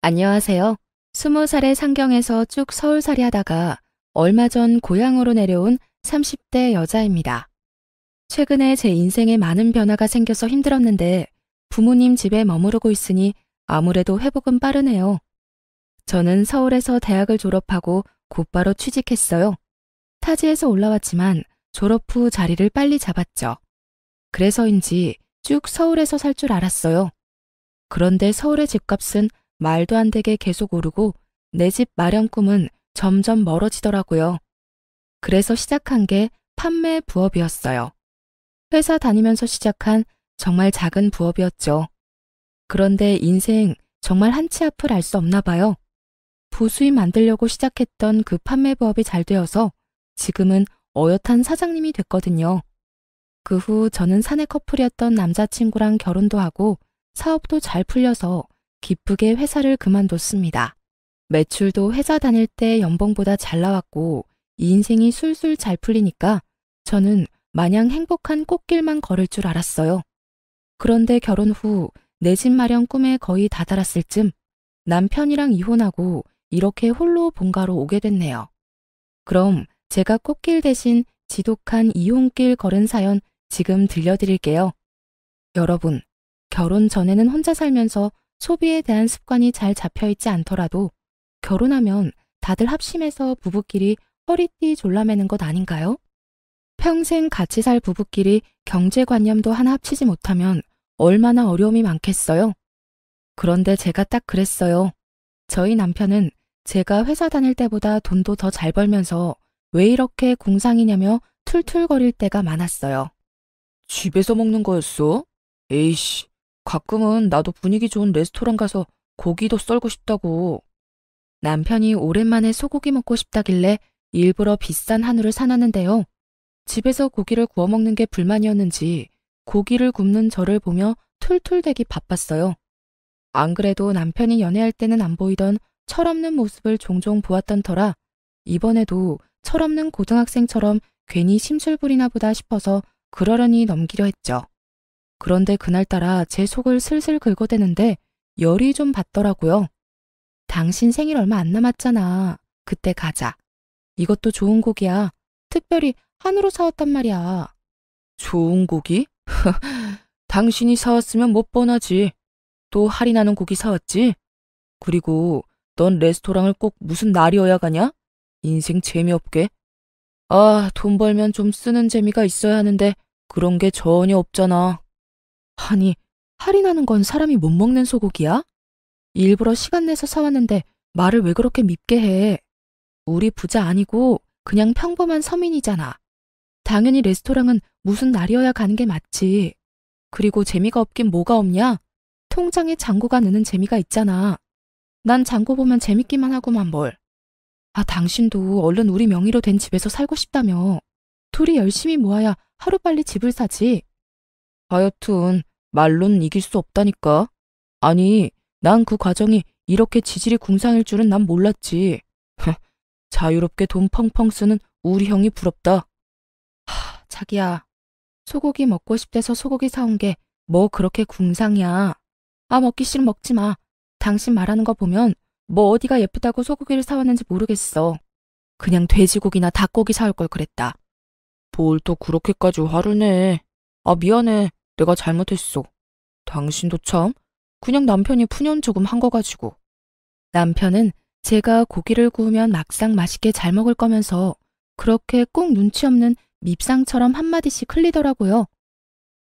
안녕하세요. 20살의 상경에서 쭉 서울살이 하다가 얼마 전 고향으로 내려온 30대 여자입니다. 최근에 제 인생에 많은 변화가 생겨서 힘들었는데 부모님 집에 머무르고 있으니 아무래도 회복은 빠르네요. 저는 서울에서 대학을 졸업하고 곧바로 취직했어요. 타지에서 올라왔지만 졸업 후 자리를 빨리 잡았죠. 그래서인지 쭉 서울에서 살 줄 알았어요. 그런데 서울의 집값은 말도 안 되게 계속 오르고 내 집 마련 꿈은 점점 멀어지더라고요. 그래서 시작한 게 판매 부업이었어요. 회사 다니면서 시작한 정말 작은 부업이었죠. 그런데 인생 정말 한치 앞을 알 수 없나 봐요. 부수입 만들려고 시작했던 그 판매 부업이 잘 되어서 지금은 어엿한 사장님이 됐거든요. 그 후 저는 사내 커플이었던 남자친구랑 결혼도 하고 사업도 잘 풀려서 기쁘게 회사를 그만뒀습니다. 매출도 회사 다닐 때 연봉보다 잘 나왔고 인생이 술술 잘 풀리니까 저는 마냥 행복한 꽃길만 걸을 줄 알았어요. 그런데 결혼 후 내 집 마련 꿈에 거의 다다랐을 쯤 남편이랑 이혼하고 이렇게 홀로 본가로 오게 됐네요. 그럼 제가 꽃길 대신 지독한 이혼길 걸은 사연 지금 들려드릴게요. 여러분, 결혼 전에는 혼자 살면서 소비에 대한 습관이 잘 잡혀있지 않더라도 결혼하면 다들 합심해서 부부끼리 허리띠 졸라매는 것 아닌가요? 평생 같이 살 부부끼리 경제관념도 하나 합치지 못하면 얼마나 어려움이 많겠어요? 그런데 제가 딱 그랬어요. 저희 남편은 제가 회사 다닐 때보다 돈도 더 잘 벌면서 왜 이렇게 공상이냐며 툴툴거릴 때가 많았어요. 집에서 먹는 거였어? 에이씨, 가끔은 나도 분위기 좋은 레스토랑 가서 고기도 썰고 싶다고. 남편이 오랜만에 소고기 먹고 싶다길래 일부러 비싼 한우를 사놨는데요. 집에서 고기를 구워 먹는 게 불만이었는지 고기를 굽는 저를 보며 툴툴대기 바빴어요. 안 그래도 남편이 연애할 때는 안 보이던 철없는 모습을 종종 보았던 터라 이번에도 철없는 고등학생처럼 괜히 심술부리나 보다 싶어서 그러려니 넘기려 했죠. 그런데 그날따라 제 속을 슬슬 긁어대는데 열이 좀 받더라고요. 당신 생일 얼마 안 남았잖아. 그때 가자. 이것도 좋은 고기야. 특별히 한우로 사왔단 말이야. 좋은 고기? 당신이 사왔으면 못 뻔하지. 또 할인하는 고기 사왔지? 그리고 넌 레스토랑을 꼭 무슨 날이어야 가냐? 인생 재미없게. 아, 돈 벌면 좀 쓰는 재미가 있어야 하는데 그런 게 전혀 없잖아. 아니, 할인하는 건 사람이 못 먹는 소고기야? 일부러 시간 내서 사왔는데 말을 왜 그렇게 밉게 해? 우리 부자 아니고 그냥 평범한 서민이잖아. 당연히 레스토랑은 무슨 날이어야 가는 게 맞지. 그리고 재미가 없긴 뭐가 없냐? 통장에 잔고가 느는 재미가 있잖아. 난 잔고 보면 재밌기만 하고만 뭘. 아, 당신도 얼른 우리 명의로 된 집에서 살고 싶다며. 둘이 열심히 모아야 하루빨리 집을 사지. 하여튼 말로는 이길 수 없다니까. 아니, 난 그 과정이 이렇게 지질이 궁상일 줄은 난 몰랐지. 자유롭게 돈 펑펑 쓰는 우리 형이 부럽다. 자기야, 소고기 먹고 싶대서 소고기 사온 게 뭐 그렇게 궁상이야. 아, 먹기 싫으면 먹지 마. 당신 말하는 거 보면 뭐 어디가 예쁘다고 소고기를 사왔는지 모르겠어. 그냥 돼지고기나 닭고기 사올 걸 그랬다. 뭘 또 그렇게까지 화를 내. 아, 미안해. 내가 잘못했어. 당신도 참, 그냥 남편이 푸념 조금 한 거 가지고. 남편은 제가 고기를 구우면 막상 맛있게 잘 먹을 거면서 그렇게 꼭 눈치 없는 밉상처럼 한마디씩 흘리더라고요.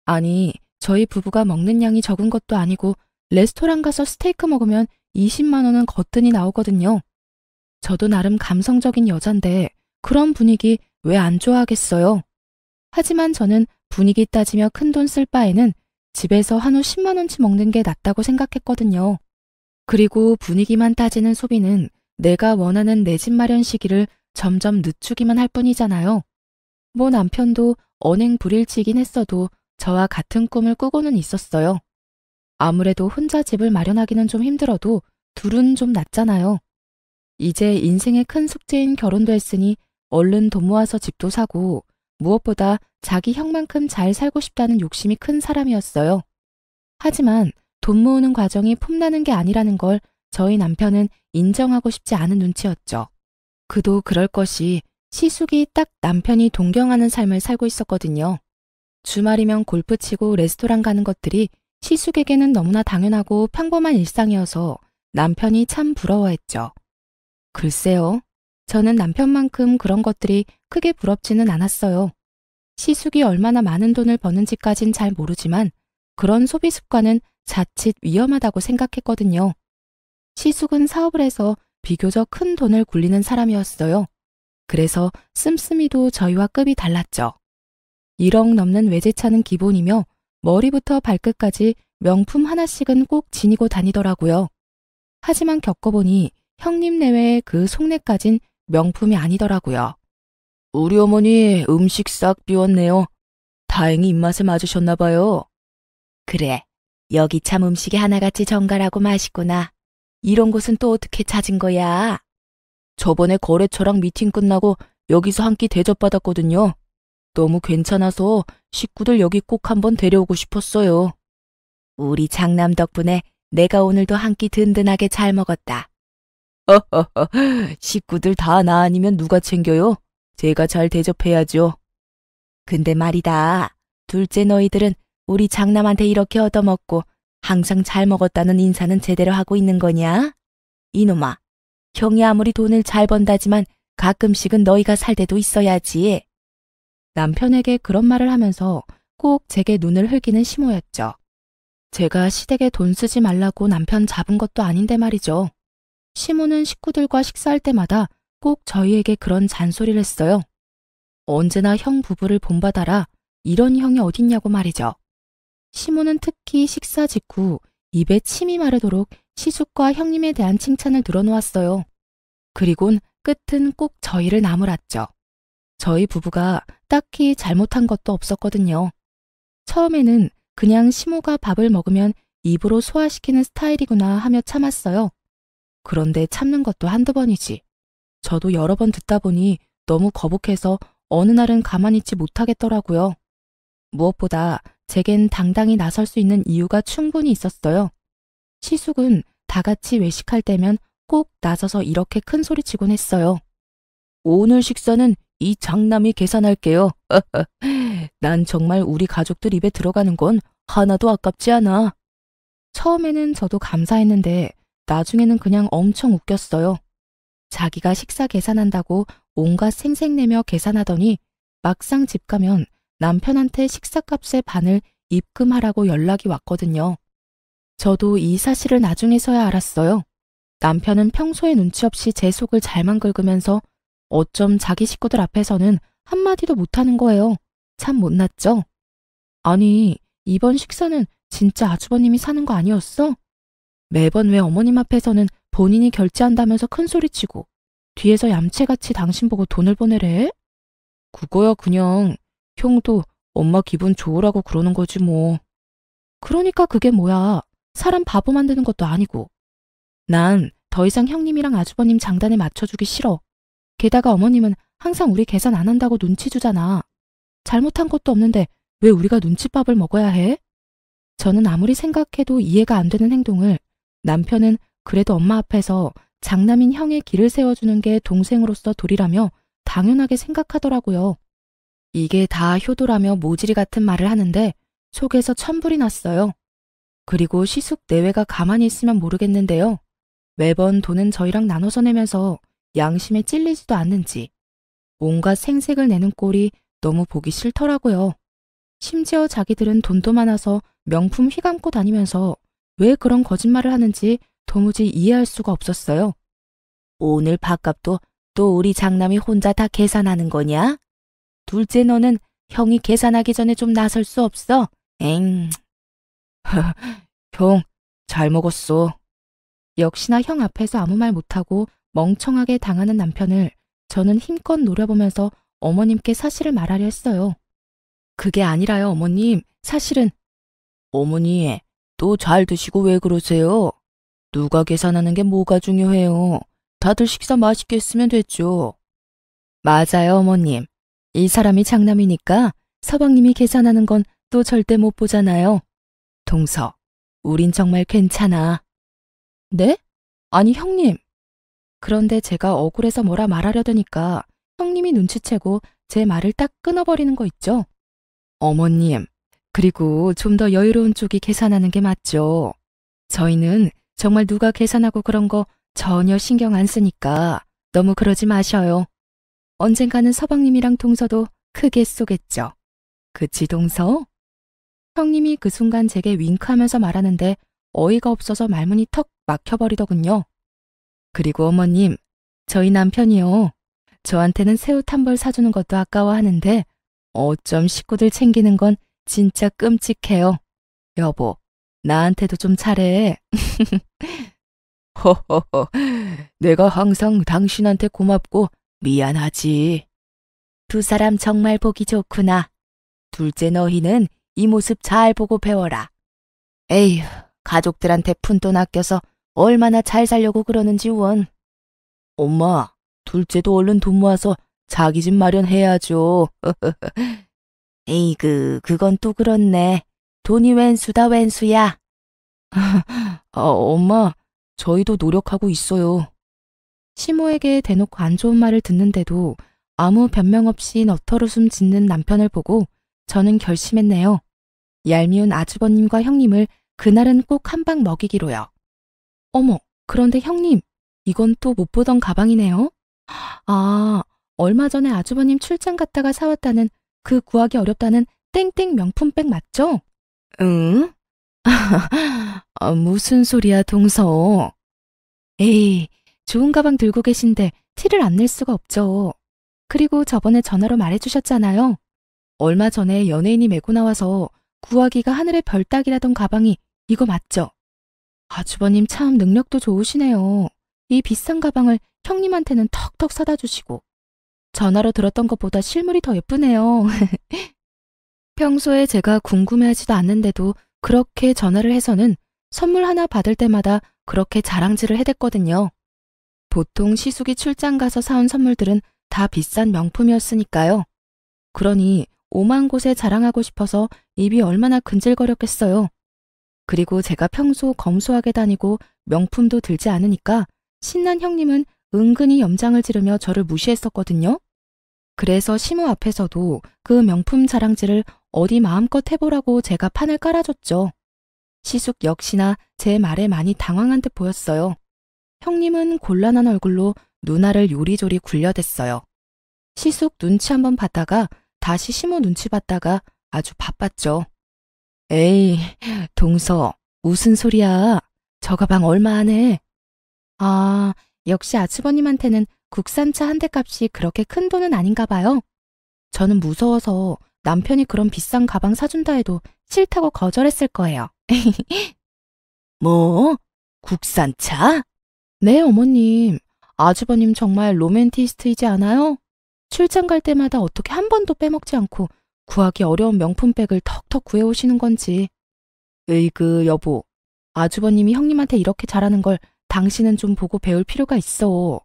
아니, 저희 부부가 먹는 양이 적은 것도 아니고 레스토랑 가서 스테이크 먹으면 20만 원은 거뜬히 나오거든요. 저도 나름 감성적인 여잔데 그런 분위기 왜 안 좋아하겠어요? 하지만 저는 분위기 따지며 큰돈 쓸 바에는 집에서 한우 10만 원치 먹는 게 낫다고 생각했거든요. 그리고 분위기만 따지는 소비는 내가 원하는 내 집 마련 시기를 점점 늦추기만 할 뿐이잖아요. 뭐 남편도 언행 불일치이긴 했어도 저와 같은 꿈을 꾸고는 있었어요. 아무래도 혼자 집을 마련하기는 좀 힘들어도 둘은 좀 낫잖아요. 이제 인생의 큰 숙제인 결혼도 했으니 얼른 돈 모아서 집도 사고 무엇보다 자기 형만큼 잘 살고 싶다는 욕심이 큰 사람이었어요. 하지만 돈 모으는 과정이 폼나는 게 아니라는 걸 저희 남편은 인정하고 싶지 않은 눈치였죠. 그도 그럴 것이 시숙이 딱 남편이 동경하는 삶을 살고 있었거든요. 주말이면 골프 치고 레스토랑 가는 것들이 시숙에게는 너무나 당연하고 평범한 일상이어서 남편이 참 부러워했죠. 글쎄요. 저는 남편만큼 그런 것들이 크게 부럽지는 않았어요. 시숙이 얼마나 많은 돈을 버는지까진 잘 모르지만 그런 소비 습관은 자칫 위험하다고 생각했거든요. 시숙은 사업을 해서 비교적 큰 돈을 굴리는 사람이었어요. 그래서 씀씀이도 저희와 급이 달랐죠. 1억 넘는 외제차는 기본이며 머리부터 발끝까지 명품 하나씩은 꼭 지니고 다니더라고요. 하지만 겪어보니 형님 내외의 그 속내까진 명품이 아니더라고요. 우리 어머니 음식 싹 비웠네요. 다행히 입맛에 맞으셨나 봐요. 그래, 여기 참 음식이 하나같이 정갈하고 맛있구나. 이런 곳은 또 어떻게 찾은 거야? 저번에 거래처랑 미팅 끝나고 여기서 한 끼 대접받았거든요. 너무 괜찮아서 식구들 여기 꼭 한번 데려오고 싶었어요. 우리 장남 덕분에 내가 오늘도 한 끼 든든하게 잘 먹었다. 식구들 다 나 아니면 누가 챙겨요? 제가 잘 대접해야죠. 근데 말이다. 둘째 너희들은 우리 장남한테 이렇게 얻어먹고 항상 잘 먹었다는 인사는 제대로 하고 있는 거냐? 이놈아, 형이 아무리 돈을 잘 번다지만 가끔씩은 너희가 살 때도 있어야지. 남편에게 그런 말을 하면서 꼭 제게 눈을 흘기는 시모였죠. 제가 시댁에 돈 쓰지 말라고 남편 잡은 것도 아닌데 말이죠. 시모는 식구들과 식사할 때마다 꼭 저희에게 그런 잔소리를 했어요. 언제나 형 부부를 본받아라, 이런 형이 어딨냐고 말이죠. 시모는 특히 식사 직후 입에 침이 마르도록 시숙과 형님에 대한 칭찬을 늘어놓았어요. 그리곤 끝은 꼭 저희를 나무랐죠. 저희 부부가 딱히 잘못한 것도 없었거든요. 처음에는 그냥 시모가 밥을 먹으면 입으로 소화시키는 스타일이구나 하며 참았어요. 그런데 참는 것도 한두 번이지. 저도 여러 번 듣다 보니 너무 거북해서 어느 날은 가만히 있지 못하겠더라고요. 무엇보다 제겐 당당히 나설 수 있는 이유가 충분히 있었어요. 시숙은 다 같이 외식할 때면 꼭 나서서 이렇게 큰 소리치곤 했어요. 오늘 식사는 이 장남이 계산할게요. 난 정말 우리 가족들 입에 들어가는 건 하나도 아깝지 않아. 처음에는 저도 감사했는데 나중에는 그냥 엄청 웃겼어요. 자기가 식사 계산한다고 온갖 생색내며 계산하더니 막상 집 가면 남편한테 식사값의 반을 입금하라고 연락이 왔거든요. 저도 이 사실을 나중에서야 알았어요. 남편은 평소에 눈치 없이 제 속을 잘만 긁으면서 어쩜 자기 식구들 앞에서는 한마디도 못하는 거예요. 참 못났죠? 아니, 이번 식사는 진짜 아주버님이 사는 거 아니었어? 매번 왜 어머님 앞에서는 본인이 결제한다면서 큰소리치고 뒤에서 얌체같이 당신 보고 돈을 보내래? 그거야 그냥 형도 엄마 기분 좋으라고 그러는 거지 뭐. 그러니까 그게 뭐야. 사람 바보 만드는 것도 아니고. 난 더 이상 형님이랑 아주버님 장단에 맞춰주기 싫어. 게다가 어머님은 항상 우리 계산 안 한다고 눈치 주잖아. 잘못한 것도 없는데 왜 우리가 눈칫밥을 먹어야 해? 저는 아무리 생각해도 이해가 안 되는 행동을 남편은 그래도 엄마 앞에서 장남인 형의 길을 세워주는 게 동생으로서 도리라며 당연하게 생각하더라고요. 이게 다 효도라며 모질이 같은 말을 하는데 속에서 천불이 났어요. 그리고 시숙 내외가 가만히 있으면 모르겠는데요. 매번 돈은 저희랑 나눠서 내면서 양심에 찔리지도 않는지 온갖 생색을 내는 꼴이 너무 보기 싫더라고요. 심지어 자기들은 돈도 많아서 명품 휘감고 다니면서 왜 그런 거짓말을 하는지 도무지 이해할 수가 없었어요. 오늘 밥값도 또 우리 장남이 혼자 다 계산하는 거냐? 둘째 너는 형이 계산하기 전에 좀 나설 수 없어? 엥. 형, 잘 먹었어. 역시나 형 앞에서 아무 말 못하고 멍청하게 당하는 남편을 저는 힘껏 노려보면서 어머님께 사실을 말하려 했어요. 그게 아니라요, 어머님. 사실은. 어머니, 또 잘 드시고 왜 그러세요? 누가 계산하는 게 뭐가 중요해요. 다들 식사 맛있게 했으면 됐죠. 맞아요, 어머님. 이 사람이 장남이니까 서방님이 계산하는 건 또 절대 못 보잖아요. 동서, 우린 정말 괜찮아. 네? 아니, 형님. 그런데 제가 억울해서 뭐라 말하려더니까 형님이 눈치채고 제 말을 딱 끊어버리는 거 있죠? 어머님, 그리고 좀 더 여유로운 쪽이 계산하는 게 맞죠. 저희는 정말 누가 계산하고 그런 거 전혀 신경 안 쓰니까 너무 그러지 마셔요. 언젠가는 서방님이랑 동서도 크게 쏘겠죠. 그치, 동서? 형님이 그 순간 제게 윙크하면서 말하는데 어이가 없어서 말문이 턱 막혀버리더군요. 그리고 어머님, 저희 남편이요. 저한테는 새우 한 벌 사주는 것도 아까워하는데 어쩜 식구들 챙기는 건 진짜 끔찍해요. 여보, 나한테도 좀 잘해. 허허허, 내가 항상 당신한테 고맙고 미안하지. 두 사람 정말 보기 좋구나. 둘째 너희는 이 모습 잘 보고 배워라. 에휴, 가족들한테 푼돈 아껴서 얼마나 잘 살려고 그러는지 원. 엄마, 둘째도 얼른 돈 모아서 자기 집 마련해야죠. 에이그, 그건 또 그렇네. 돈이 웬수다 웬수야. 엄마, 저희도 노력하고 있어요. 시모에게 대놓고 안 좋은 말을 듣는데도 아무 변명 없이 너털웃음 짓는 남편을 보고 저는 결심했네요. 얄미운 아주버님과 형님을 그날은 꼭 한 방 먹이기로요. 어머, 그런데 형님, 이건 또 못 보던 가방이네요. 아, 얼마 전에 아주버님 출장 갔다가 사왔다는 그 구하기 어렵다는 땡땡 명품백 맞죠? 응? 무슨 소리야, 동서. 에이, 좋은 가방 들고 계신데 티를 안 낼 수가 없죠. 그리고 저번에 전화로 말해주셨잖아요. 얼마 전에 연예인이 메고 나와서 구하기가 하늘의 별 따기라던 가방이 이거 맞죠? 아주버님 참 능력도 좋으시네요. 이 비싼 가방을 형님한테는 턱턱 사다 주시고. 전화로 들었던 것보다 실물이 더 예쁘네요. 평소에 제가 궁금해하지도 않는데도 그렇게 전화를 해서는 선물 하나 받을 때마다 그렇게 자랑질을 해댔거든요. 보통 시숙이 출장 가서 사온 선물들은 다 비싼 명품이었으니까요. 그러니 오만 곳에 자랑하고 싶어서 입이 얼마나 근질거렸겠어요. 그리고 제가 평소 검소하게 다니고 명품도 들지 않으니까 신난 형님은 은근히 염장을 지르며 저를 무시했었거든요. 그래서 시모 앞에서도 그 명품 자랑질을 어디 마음껏 해보라고 제가 판을 깔아줬죠. 시숙 역시나 제 말에 많이 당황한 듯 보였어요. 형님은 곤란한 얼굴로 누나를 요리조리 굴려댔어요. 시숙 눈치 한번 봤다가 다시 시모 눈치 봤다가 아주 바빴죠. 에이, 동서, 무슨 소리야. 저 가방 얼마 안 해. 아, 역시 아주버님한테는 국산차 한 대 값이 그렇게 큰 돈은 아닌가 봐요. 저는 무서워서 남편이 그런 비싼 가방 사준다 해도 싫다고 거절했을 거예요. 뭐? 국산차? 네, 어머님. 아주버님 정말 로맨티스트이지 않아요? 출장 갈 때마다 어떻게 한 번도 빼먹지 않고 구하기 어려운 명품백을 턱턱 구해오시는 건지. 으이그, 여보. 아주버님이 형님한테 이렇게 잘하는 걸 당신은 좀 보고 배울 필요가 있어.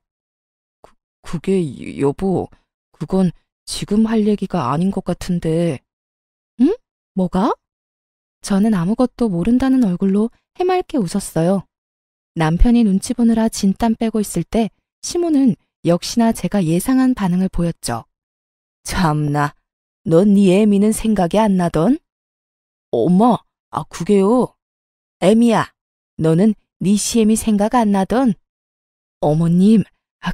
그게, 여보, 그건 지금 할 얘기가 아닌 것 같은데. 응? 뭐가? 저는 아무것도 모른다는 얼굴로 해맑게 웃었어요. 남편이 눈치 보느라 진땀 빼고 있을 때 시모는 역시나 제가 예상한 반응을 보였죠. 참나, 넌 네 애미는 생각이 안 나던? 엄마, 그게요. 애미야, 너는 네 시애미 생각 안 나던? 어머님,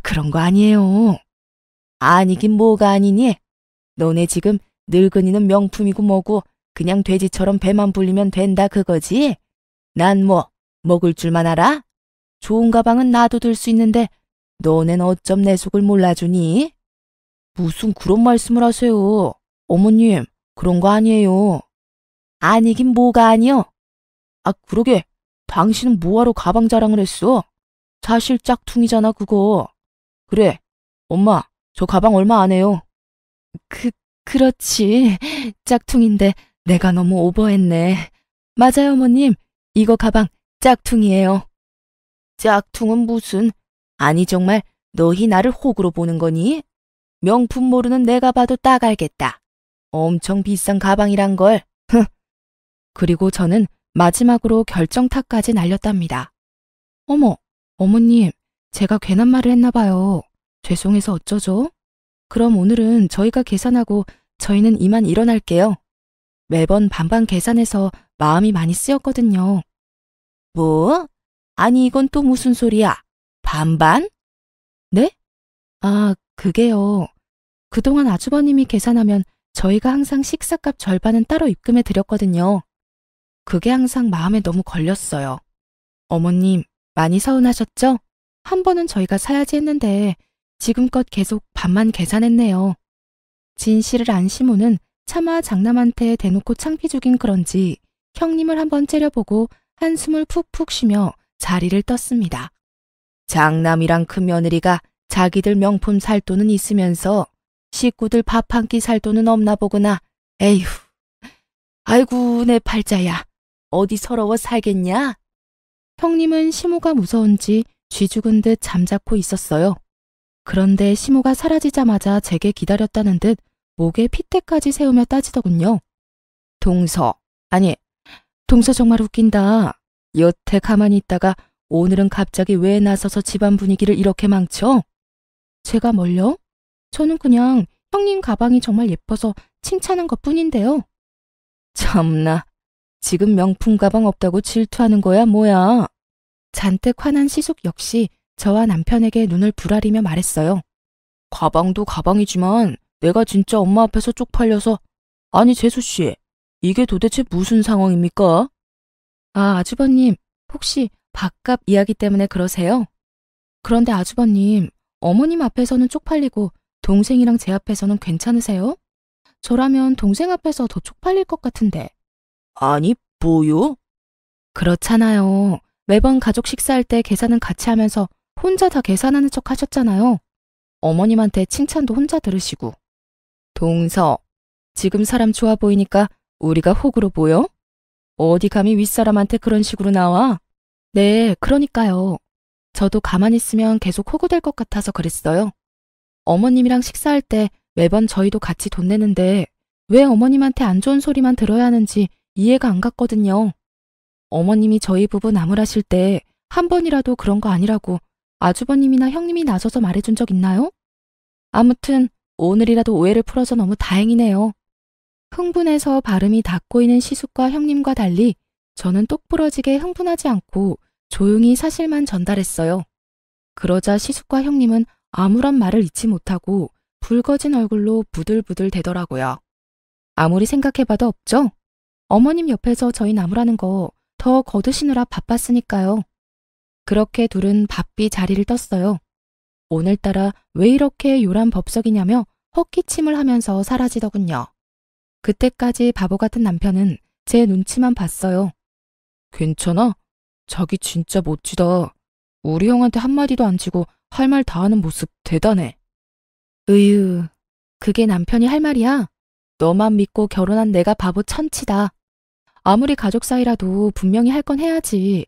그런 거 아니에요. 아니긴 뭐가 아니니? 너네 지금 늙은이는 명품이고 뭐고 그냥 돼지처럼 배만 불리면 된다 그거지? 난 뭐 먹을 줄만 알아? 좋은 가방은 나도 들 수 있는데 너넨 어쩜 내 속을 몰라주니? 무슨 그런 말씀을 하세요. 어머님, 그런 거 아니에요. 아니긴 뭐가 아니여? 그러게, 당신은 뭐하러 가방 자랑을 했어? 사실 짝퉁이잖아 그거. 그래, 엄마, 저 가방 얼마 안 해요. 그렇지. 짝퉁인데 내가 너무 오버했네. 맞아요, 어머님. 이거 가방 짝퉁이에요. 짝퉁은 무슨? 아니 정말 너희 나를 호구로 보는 거니? 명품 모르는 내가 봐도 딱 알겠다. 엄청 비싼 가방이란 걸. 그리고 저는 마지막으로 결정타까지 날렸답니다. 어머, 어머님, 제가 괜한 말을 했나 봐요. 죄송해서 어쩌죠? 그럼 오늘은 저희가 계산하고 저희는 이만 일어날게요. 매번 반반 계산해서 마음이 많이 쓰였거든요. 뭐? 아니 이건 또 무슨 소리야? 반반? 네? 아, 그게요. 그동안 아주버님이 계산하면 저희가 항상 식사값 절반은 따로 입금해 드렸거든요. 그게 항상 마음에 너무 걸렸어요. 어머님, 많이 서운하셨죠? 한 번은 저희가 사야지 했는데 지금껏 계속 반만 계산했네요. 진실을 안 시모는 차마 장남한테 대놓고 창피 죽인 그런지 형님을 한번 째려보고 한숨을 푹푹 쉬며 자리를 떴습니다. 장남이랑 큰며느리가 자기들 명품 살 돈은 있으면서 식구들 밥 한 끼 살 돈은 없나 보구나. 에휴, 아이고 내 팔자야. 어디 서러워 살겠냐? 형님은 시모가 무서운지 쥐 죽은 듯 잠자코 있었어요. 그런데 시모가 사라지자마자 제게 기다렸다는 듯 목에 핏대까지 세우며 따지더군요. 동서, 아니, 동서 정말 웃긴다. 여태 가만히 있다가 오늘은 갑자기 왜 나서서 집안 분위기를 이렇게 망쳐? 제가 뭘요? 저는 그냥 형님 가방이 정말 예뻐서 칭찬한 것뿐인데요. 참나, 지금 명품 가방 없다고 질투하는 거야 뭐야? 잔뜩 화난 시숙 역시 저와 남편에게 눈을 부라리며 말했어요. 가방도 가방이지만 내가 진짜 엄마 앞에서 쪽팔려서. 아니 재수씨, 이게 도대체 무슨 상황입니까? 아, 아주버님, 혹시 밥값 이야기 때문에 그러세요? 그런데 아주버님, 어머님 앞에서는 쪽팔리고 동생이랑 제 앞에서는 괜찮으세요? 저라면 동생 앞에서 더 쪽팔릴 것 같은데. 아니, 뭐요? 그렇잖아요. 매번 가족 식사할 때 계산은 같이 하면서 혼자 다 계산하는 척 하셨잖아요. 어머님한테 칭찬도 혼자 들으시고. 동서, 지금 사람 좋아 보이니까 우리가 호구로 보여? 어디 감히 윗사람한테 그런 식으로 나와? 네, 그러니까요. 저도 가만히 있으면 계속 호구될 것 같아서 그랬어요. 어머님이랑 식사할 때 매번 저희도 같이 돈 내는데 왜 어머님한테 안 좋은 소리만 들어야 하는지 이해가 안 갔거든요. 어머님이 저희 부부 나무라실 때 한 번이라도 그런 거 아니라고 아주버님이나 형님이 나서서 말해준 적 있나요? 아무튼 오늘이라도 오해를 풀어서 너무 다행이네요. 흥분해서 발음이 닿고 있는 시숙과 형님과 달리 저는 똑부러지게 흥분하지 않고 조용히 사실만 전달했어요. 그러자 시숙과 형님은 아무런 말을 잊지 못하고 붉어진 얼굴로 부들부들 대더라고요. 아무리 생각해봐도 없죠? 어머님 옆에서 저희 나무라는 거 더 거두시느라 바빴으니까요. 그렇게 둘은 바삐 자리를 떴어요. 오늘따라 왜 이렇게 요란 법석이냐며 헛기침을 하면서 사라지더군요. 그때까지 바보 같은 남편은 제 눈치만 봤어요. 괜찮아? 자기 진짜 멋지다. 우리 형한테 한마디도 안 치고 할 말 다 하는 모습 대단해. 으유, 그게 남편이 할 말이야? 너만 믿고 결혼한 내가 바보 천치다. 아무리 가족 사이라도 분명히 할 건 해야지.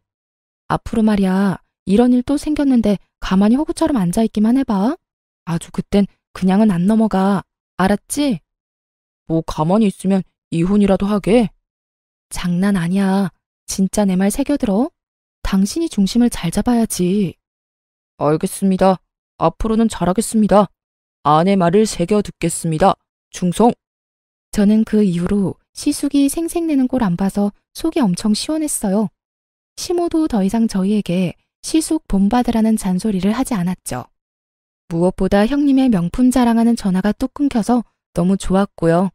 앞으로 말이야, 이런 일 또 생겼는데 가만히 호구처럼 앉아있기만 해봐. 아주 그땐 그냥은 안 넘어가. 알았지? 뭐 가만히 있으면 이혼이라도 하게? 장난 아니야. 진짜 내 말 새겨들어. 당신이 중심을 잘 잡아야지. 알겠습니다. 앞으로는 잘하겠습니다. 아내 말을 새겨 듣겠습니다. 충성! 저는 그 이후로 시숙이 생색내는 꼴 안 봐서 속이 엄청 시원했어요. 시모도 더 이상 저희에게 시숙 본받으라는 잔소리를 하지 않았죠. 무엇보다 형님의 명품 자랑하는 전화가 뚝 끊겨서 너무 좋았고요.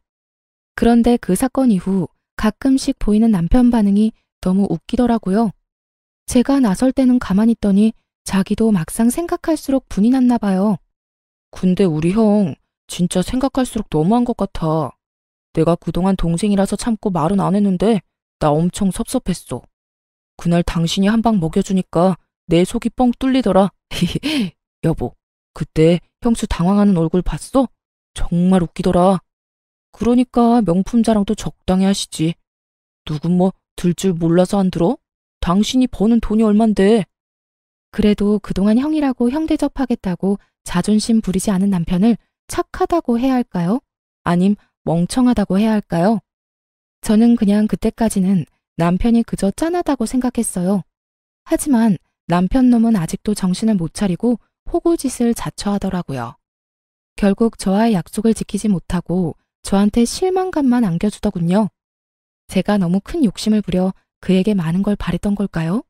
그런데 그 사건 이후 가끔씩 보이는 남편 반응이 너무 웃기더라고요. 제가 나설 때는 가만히 있더니 자기도 막상 생각할수록 분이 났나 봐요. 근데 우리 형 진짜 생각할수록 너무한 것 같아. 내가 그동안 동생이라서 참고 말은 안 했는데 나 엄청 섭섭했어. 그날 당신이 한 방 먹여주니까 내 속이 뻥 뚫리더라. 여보, 그때 형수 당황하는 얼굴 봤어? 정말 웃기더라. 그러니까 명품 자랑도 적당히 하시지. 누군 뭐 들 줄 몰라서 안 들어? 당신이 버는 돈이 얼만데. 그래도 그동안 형이라고 형 대접하겠다고 자존심 부리지 않은 남편을 착하다고 해야 할까요? 아님 멍청하다고 해야 할까요? 저는 그냥 그때까지는 남편이 그저 짠하다고 생각했어요. 하지만 남편 놈은 아직도 정신을 못 차리고 호구짓을 자처하더라고요. 결국 저와의 약속을 지키지 못하고 저한테 실망감만 안겨주더군요. 제가 너무 큰 욕심을 부려 그에게 많은 걸 바랬던 걸까요?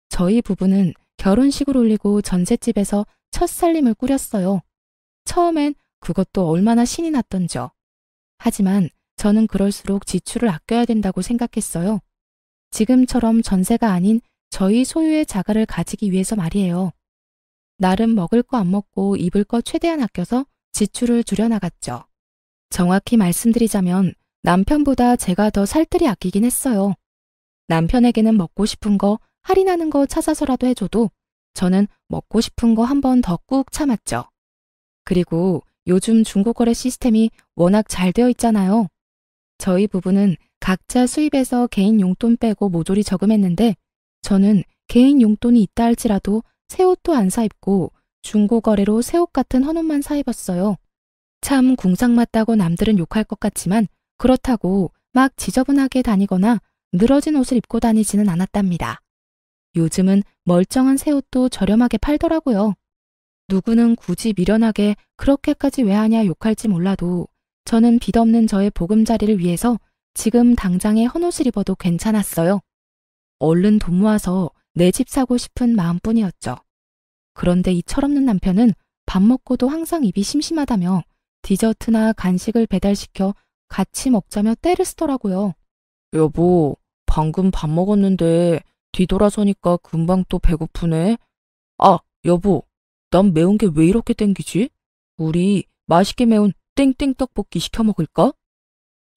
저희 부부는 결혼식을 올리고 전셋집에서 첫 살림을 꾸렸어요. 처음엔 그것도 얼마나 신이 났던지요. 하지만 저는 그럴수록 지출을 아껴야 된다고 생각했어요. 지금처럼 전세가 아닌 저희 소유의 자가를 가지기 위해서 말이에요. 나름 먹을 거 안 먹고 입을 거 최대한 아껴서 지출을 줄여나갔죠. 정확히 말씀드리자면 남편보다 제가 더 살뜰히 아끼긴 했어요. 남편에게는 먹고 싶은 거, 할인하는 거 찾아서라도 해줘도 저는 먹고 싶은 거 한 번 더 꾹 참았죠. 그리고 요즘 중고거래 시스템이 워낙 잘 되어 있잖아요. 저희 부부는 각자 수입에서 개인 용돈 빼고 모조리 저금했는데 저는 개인 용돈이 있다 할지라도 새 옷도 안 사 입고 중고거래로 새 옷 같은 헌옷만 사 입었어요. 참 궁상맞다고 남들은 욕할 것 같지만 그렇다고 막 지저분하게 다니거나 늘어진 옷을 입고 다니지는 않았답니다. 요즘은 멀쩡한 새 옷도 저렴하게 팔더라고요. 누구는 굳이 미련하게 그렇게까지 왜 하냐 욕할지 몰라도 저는 빚 없는 저의 보금자리를 위해서 지금 당장에 헌옷을 입어도 괜찮았어요. 얼른 돈 모아서 내 집 사고 싶은 마음뿐이었죠. 그런데 이 철없는 남편은 밥 먹고도 항상 입이 심심하다며 디저트나 간식을 배달시켜 같이 먹자며 떼를 쓰더라고요. 여보, 방금 밥 먹었는데 뒤돌아서니까 금방 또 배고프네. 아, 여보, 난 매운 게 왜 이렇게 땡기지? 우리 맛있게 매운 땡땡 떡볶이 시켜 먹을까?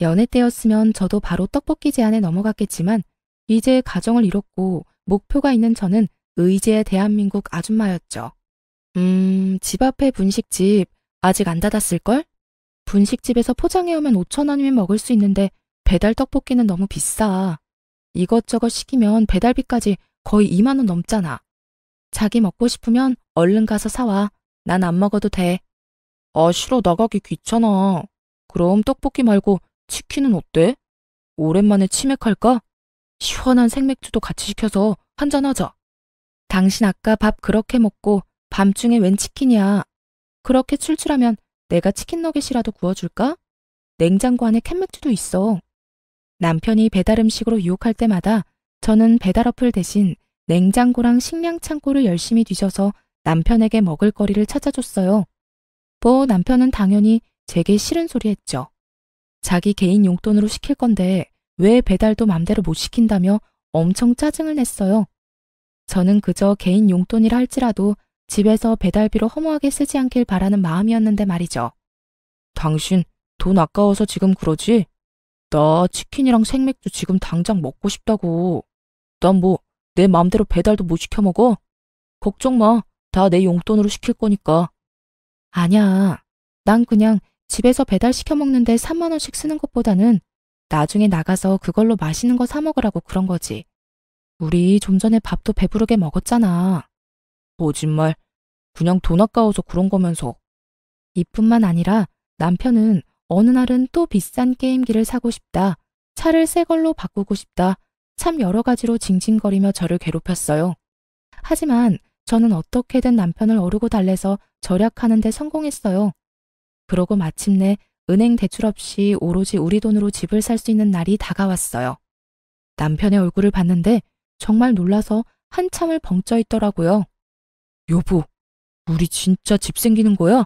연애 때였으면 저도 바로 떡볶이 제안에 넘어갔겠지만 이제 가정을 이뤘고 목표가 있는 저는 의지의 대한민국 아줌마였죠. 집 앞에 분식집 아직 안 닫았을걸? 분식집에서 포장해오면 5,000원이면 먹을 수 있는데 배달 떡볶이는 너무 비싸. 이것저것 시키면 배달비까지 거의 2만 원 넘잖아. 자기 먹고 싶으면 얼른 가서 사와. 난 안 먹어도 돼. 아, 싫어. 나가기 귀찮아. 그럼 떡볶이 말고 치킨은 어때? 오랜만에 치맥할까? 시원한 생맥주도 같이 시켜서 한잔하자. 당신 아까 밥 그렇게 먹고 밤중에 웬 치킨이야. 그렇게 출출하면 내가 치킨 너겟이라도 구워줄까? 냉장고 안에 캔맥주도 있어. 남편이 배달 음식으로 유혹할 때마다 저는 배달 어플 대신 냉장고랑 식량 창고를 열심히 뒤져서 남편에게 먹을 거리를 찾아줬어요. 뭐 남편은 당연히 제게 싫은 소리 했죠. 자기 개인 용돈으로 시킬 건데 왜 배달도 맘대로 못 시킨다며 엄청 짜증을 냈어요. 저는 그저 개인 용돈이라 할지라도 집에서 배달비로 허무하게 쓰지 않길 바라는 마음이었는데 말이죠. 당신 돈 아까워서 지금 그러지? 나 치킨이랑 생맥주 지금 당장 먹고 싶다고. 난 뭐 내 맘대로 배달도 못 시켜 먹어? 걱정 마. 다 내 용돈으로 시킬 거니까. 아니야. 난 그냥 집에서 배달 시켜 먹는데 3만 원씩 쓰는 것보다는 나중에 나가서 그걸로 맛있는 거 사 먹으라고 그런 거지. 우리 좀 전에 밥도 배부르게 먹었잖아. 거짓말. 그냥 돈 아까워서 그런 거면서. 이뿐만 아니라 남편은 어느 날은 또 비싼 게임기를 사고 싶다. 차를 새 걸로 바꾸고 싶다. 참 여러 가지로 징징거리며 저를 괴롭혔어요. 하지만 저는 어떻게든 남편을 어르고 달래서 절약하는 데 성공했어요. 그러고 마침내 은행 대출 없이 오로지 우리 돈으로 집을 살 수 있는 날이 다가왔어요. 남편의 얼굴을 봤는데 정말 놀라서 한참을 벙쪄 있더라고요. 여보, 우리 진짜 집 생기는 거야?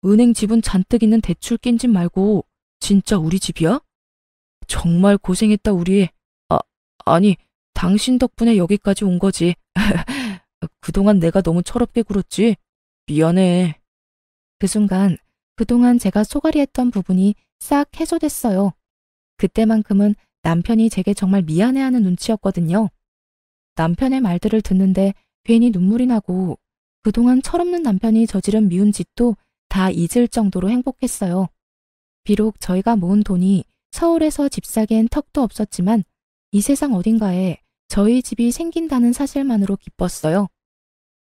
은행 지분 잔뜩 있는 대출 낀 집 말고 진짜 우리 집이야? 정말 고생했다 우리. 아니, 당신 덕분에 여기까지 온 거지. 그동안 내가 너무 철없게 굴었지? 미안해. 그 순간 그동안 제가 소갈이 했던 부분이 싹 해소됐어요. 그때만큼은 남편이 제게 정말 미안해하는 눈치였거든요. 남편의 말들을 듣는데 괜히 눈물이 나고 그동안 철없는 남편이 저지른 미운 짓도 다 잊을 정도로 행복했어요. 비록 저희가 모은 돈이 서울에서 집 사기엔 턱도 없었지만 이 세상 어딘가에 저희 집이 생긴다는 사실만으로 기뻤어요.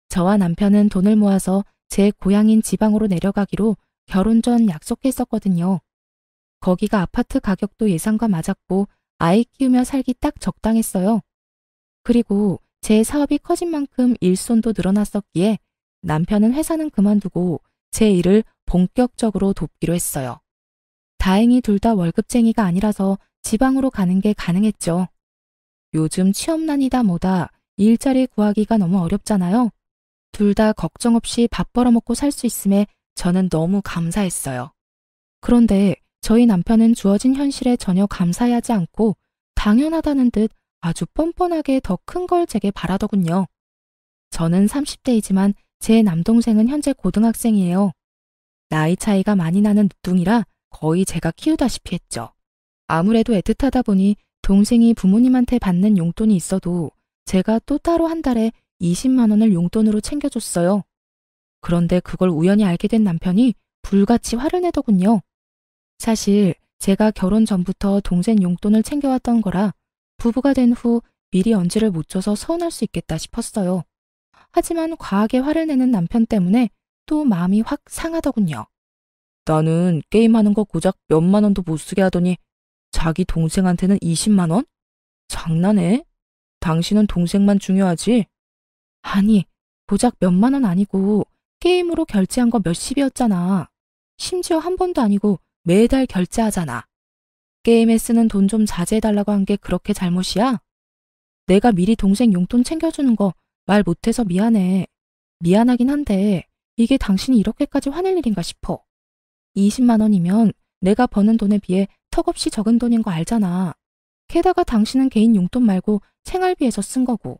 저와 남편은 돈을 모아서 제 고향인 지방으로 내려가기로 결혼 전 약속했었거든요. 거기가 아파트 가격도 예상과 맞았고 아이 키우며 살기 딱 적당했어요. 그리고 제 사업이 커진 만큼 일손도 늘어났었기에 남편은 회사는 그만두고 제 일을 본격적으로 돕기로 했어요. 다행히 둘 다 월급쟁이가 아니라서 지방으로 가는 게 가능했죠. 요즘 취업난이다 뭐다 일자리 구하기가 너무 어렵잖아요. 둘 다 걱정 없이 밥 벌어먹고 살 수 있음에 저는 너무 감사했어요. 그런데 저희 남편은 주어진 현실에 전혀 감사해하지 않고 당연하다는 듯 아주 뻔뻔하게 더 큰 걸 제게 바라더군요. 저는 30대이지만 제 남동생은 현재 고등학생이에요. 나이 차이가 많이 나는 늦둥이라 거의 제가 키우다시피 했죠. 아무래도 애틋하다 보니 동생이 부모님한테 받는 용돈이 있어도 제가 또 따로 한 달에 20만 원을 용돈으로 챙겨줬어요. 그런데 그걸 우연히 알게 된 남편이 불같이 화를 내더군요. 사실 제가 결혼 전부터 동생 용돈을 챙겨왔던 거라 부부가 된 후 미리 언지를 못 줘서 서운할 수 있겠다 싶었어요. 하지만 과하게 화를 내는 남편 때문에 또 마음이 확 상하더군요. 나는 게임하는 거 고작 몇만 원도 못 쓰게 하더니 자기 동생한테는 20만 원? 장난해? 당신은 동생만 중요하지? 아니, 고작 몇만 원 아니고 게임으로 결제한 거 몇십이었잖아. 심지어 한 번도 아니고 매달 결제하잖아. 게임에 쓰는 돈 좀 자제해달라고 한 게 그렇게 잘못이야? 내가 미리 동생 용돈 챙겨주는 거 말 못해서 미안해. 미안하긴 한데 이게 당신이 이렇게까지 화낼 일인가 싶어. 20만 원이면 내가 버는 돈에 비해 턱없이 적은 돈인 거 알잖아. 게다가 당신은 개인 용돈 말고 생활비에서 쓴 거고.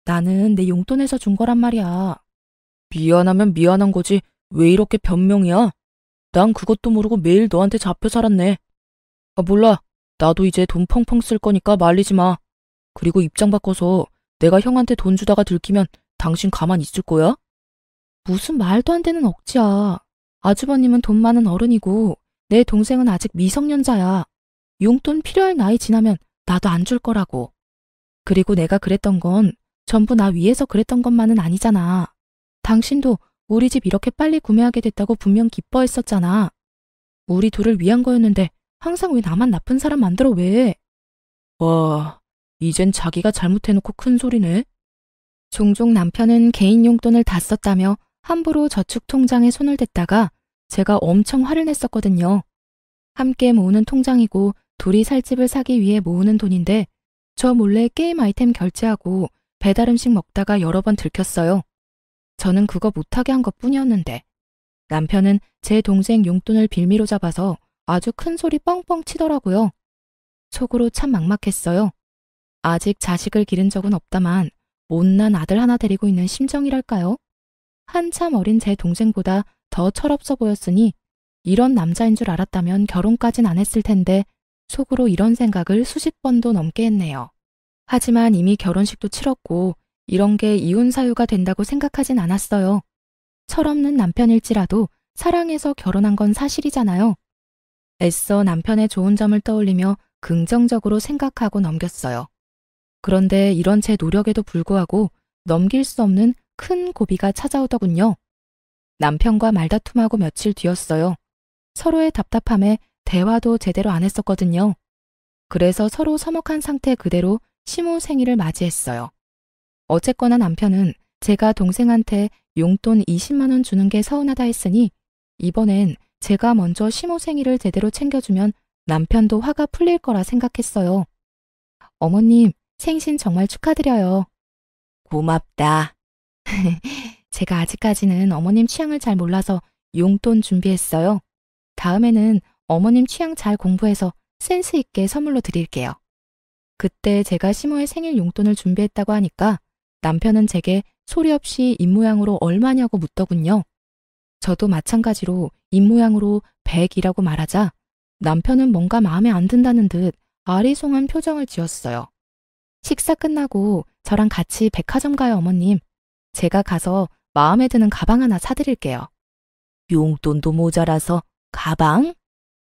나는 내 용돈에서 준 거란 말이야. 미안하면 미안한 거지 왜 이렇게 변명이야? 난 그것도 모르고 매일 너한테 잡혀 살았네. 아, 몰라. 나도 이제 돈 펑펑 쓸 거니까 말리지 마. 그리고 입장 바꿔서 내가 형한테 돈 주다가 들키면 당신 가만 있을 거야? 무슨 말도 안 되는 억지야. 아주버님은 돈 많은 어른이고 내 동생은 아직 미성년자야. 용돈 필요할 나이 지나면 나도 안 줄 거라고. 그리고 내가 그랬던 건 전부 나 위해서 그랬던 것만은 아니잖아. 당신도 우리 집 이렇게 빨리 구매하게 됐다고 분명 기뻐했었잖아. 우리 둘을 위한 거였는데 항상 왜 나만 나쁜 사람 만들어 왜? 와, 이젠 자기가 잘못해놓고 큰 소리네. 종종 남편은 개인 용돈을 다 썼다며 함부로 저축 통장에 손을 댔다가 제가 엄청 화를 냈었거든요. 함께 모으는 통장이고 둘이 살 집을 사기 위해 모으는 돈인데 저 몰래 게임 아이템 결제하고 배달 음식 먹다가 여러 번 들켰어요. 저는 그거 못하게 한 것뿐이었는데 남편은 제 동생 용돈을 빌미로 잡아서 아주 큰 소리 뻥뻥 치더라고요. 속으로 참 막막했어요. 아직 자식을 기른 적은 없다만 못난 아들 하나 데리고 있는 심정이랄까요? 한참 어린 제 동생보다 더 철없어 보였으니 이런 남자인 줄 알았다면 결혼까진 안 했을 텐데 속으로 이런 생각을 수십 번도 넘게 했네요. 하지만 이미 결혼식도 치렀고 이런 게 이혼 사유가 된다고 생각하진 않았어요. 철없는 남편일지라도 사랑해서 결혼한 건 사실이잖아요. 애써 남편의 좋은 점을 떠올리며 긍정적으로 생각하고 넘겼어요. 그런데 이런 제 노력에도 불구하고 넘길 수 없는 큰 고비가 찾아오더군요. 남편과 말다툼하고 며칠 뒤였어요. 서로의 답답함에 대화도 제대로 안 했었거든요. 그래서 서로 서먹한 상태 그대로 시모 생일을 맞이했어요. 어쨌거나 남편은 제가 동생한테 용돈 20만 원 주는 게 서운하다 했으니 이번엔 제가 먼저 시모 생일을 제대로 챙겨주면 남편도 화가 풀릴 거라 생각했어요. 어머님, 생신 정말 축하드려요. 고맙다. 제가 아직까지는 어머님 취향을 잘 몰라서 용돈 준비했어요. 다음에는 어머님 취향 잘 공부해서 센스 있게 선물로 드릴게요. 그때 제가 시모의 생일 용돈을 준비했다고 하니까 남편은 제게 소리 없이 입모양으로 얼마냐고 묻더군요. 저도 마찬가지로 입모양으로 100이라고 말하자 남편은 뭔가 마음에 안 든다는 듯 아리송한 표정을 지었어요. 식사 끝나고 저랑 같이 백화점 가요, 어머님. 제가 가서 마음에 드는 가방 하나 사드릴게요. 용돈도 모자라서 가방?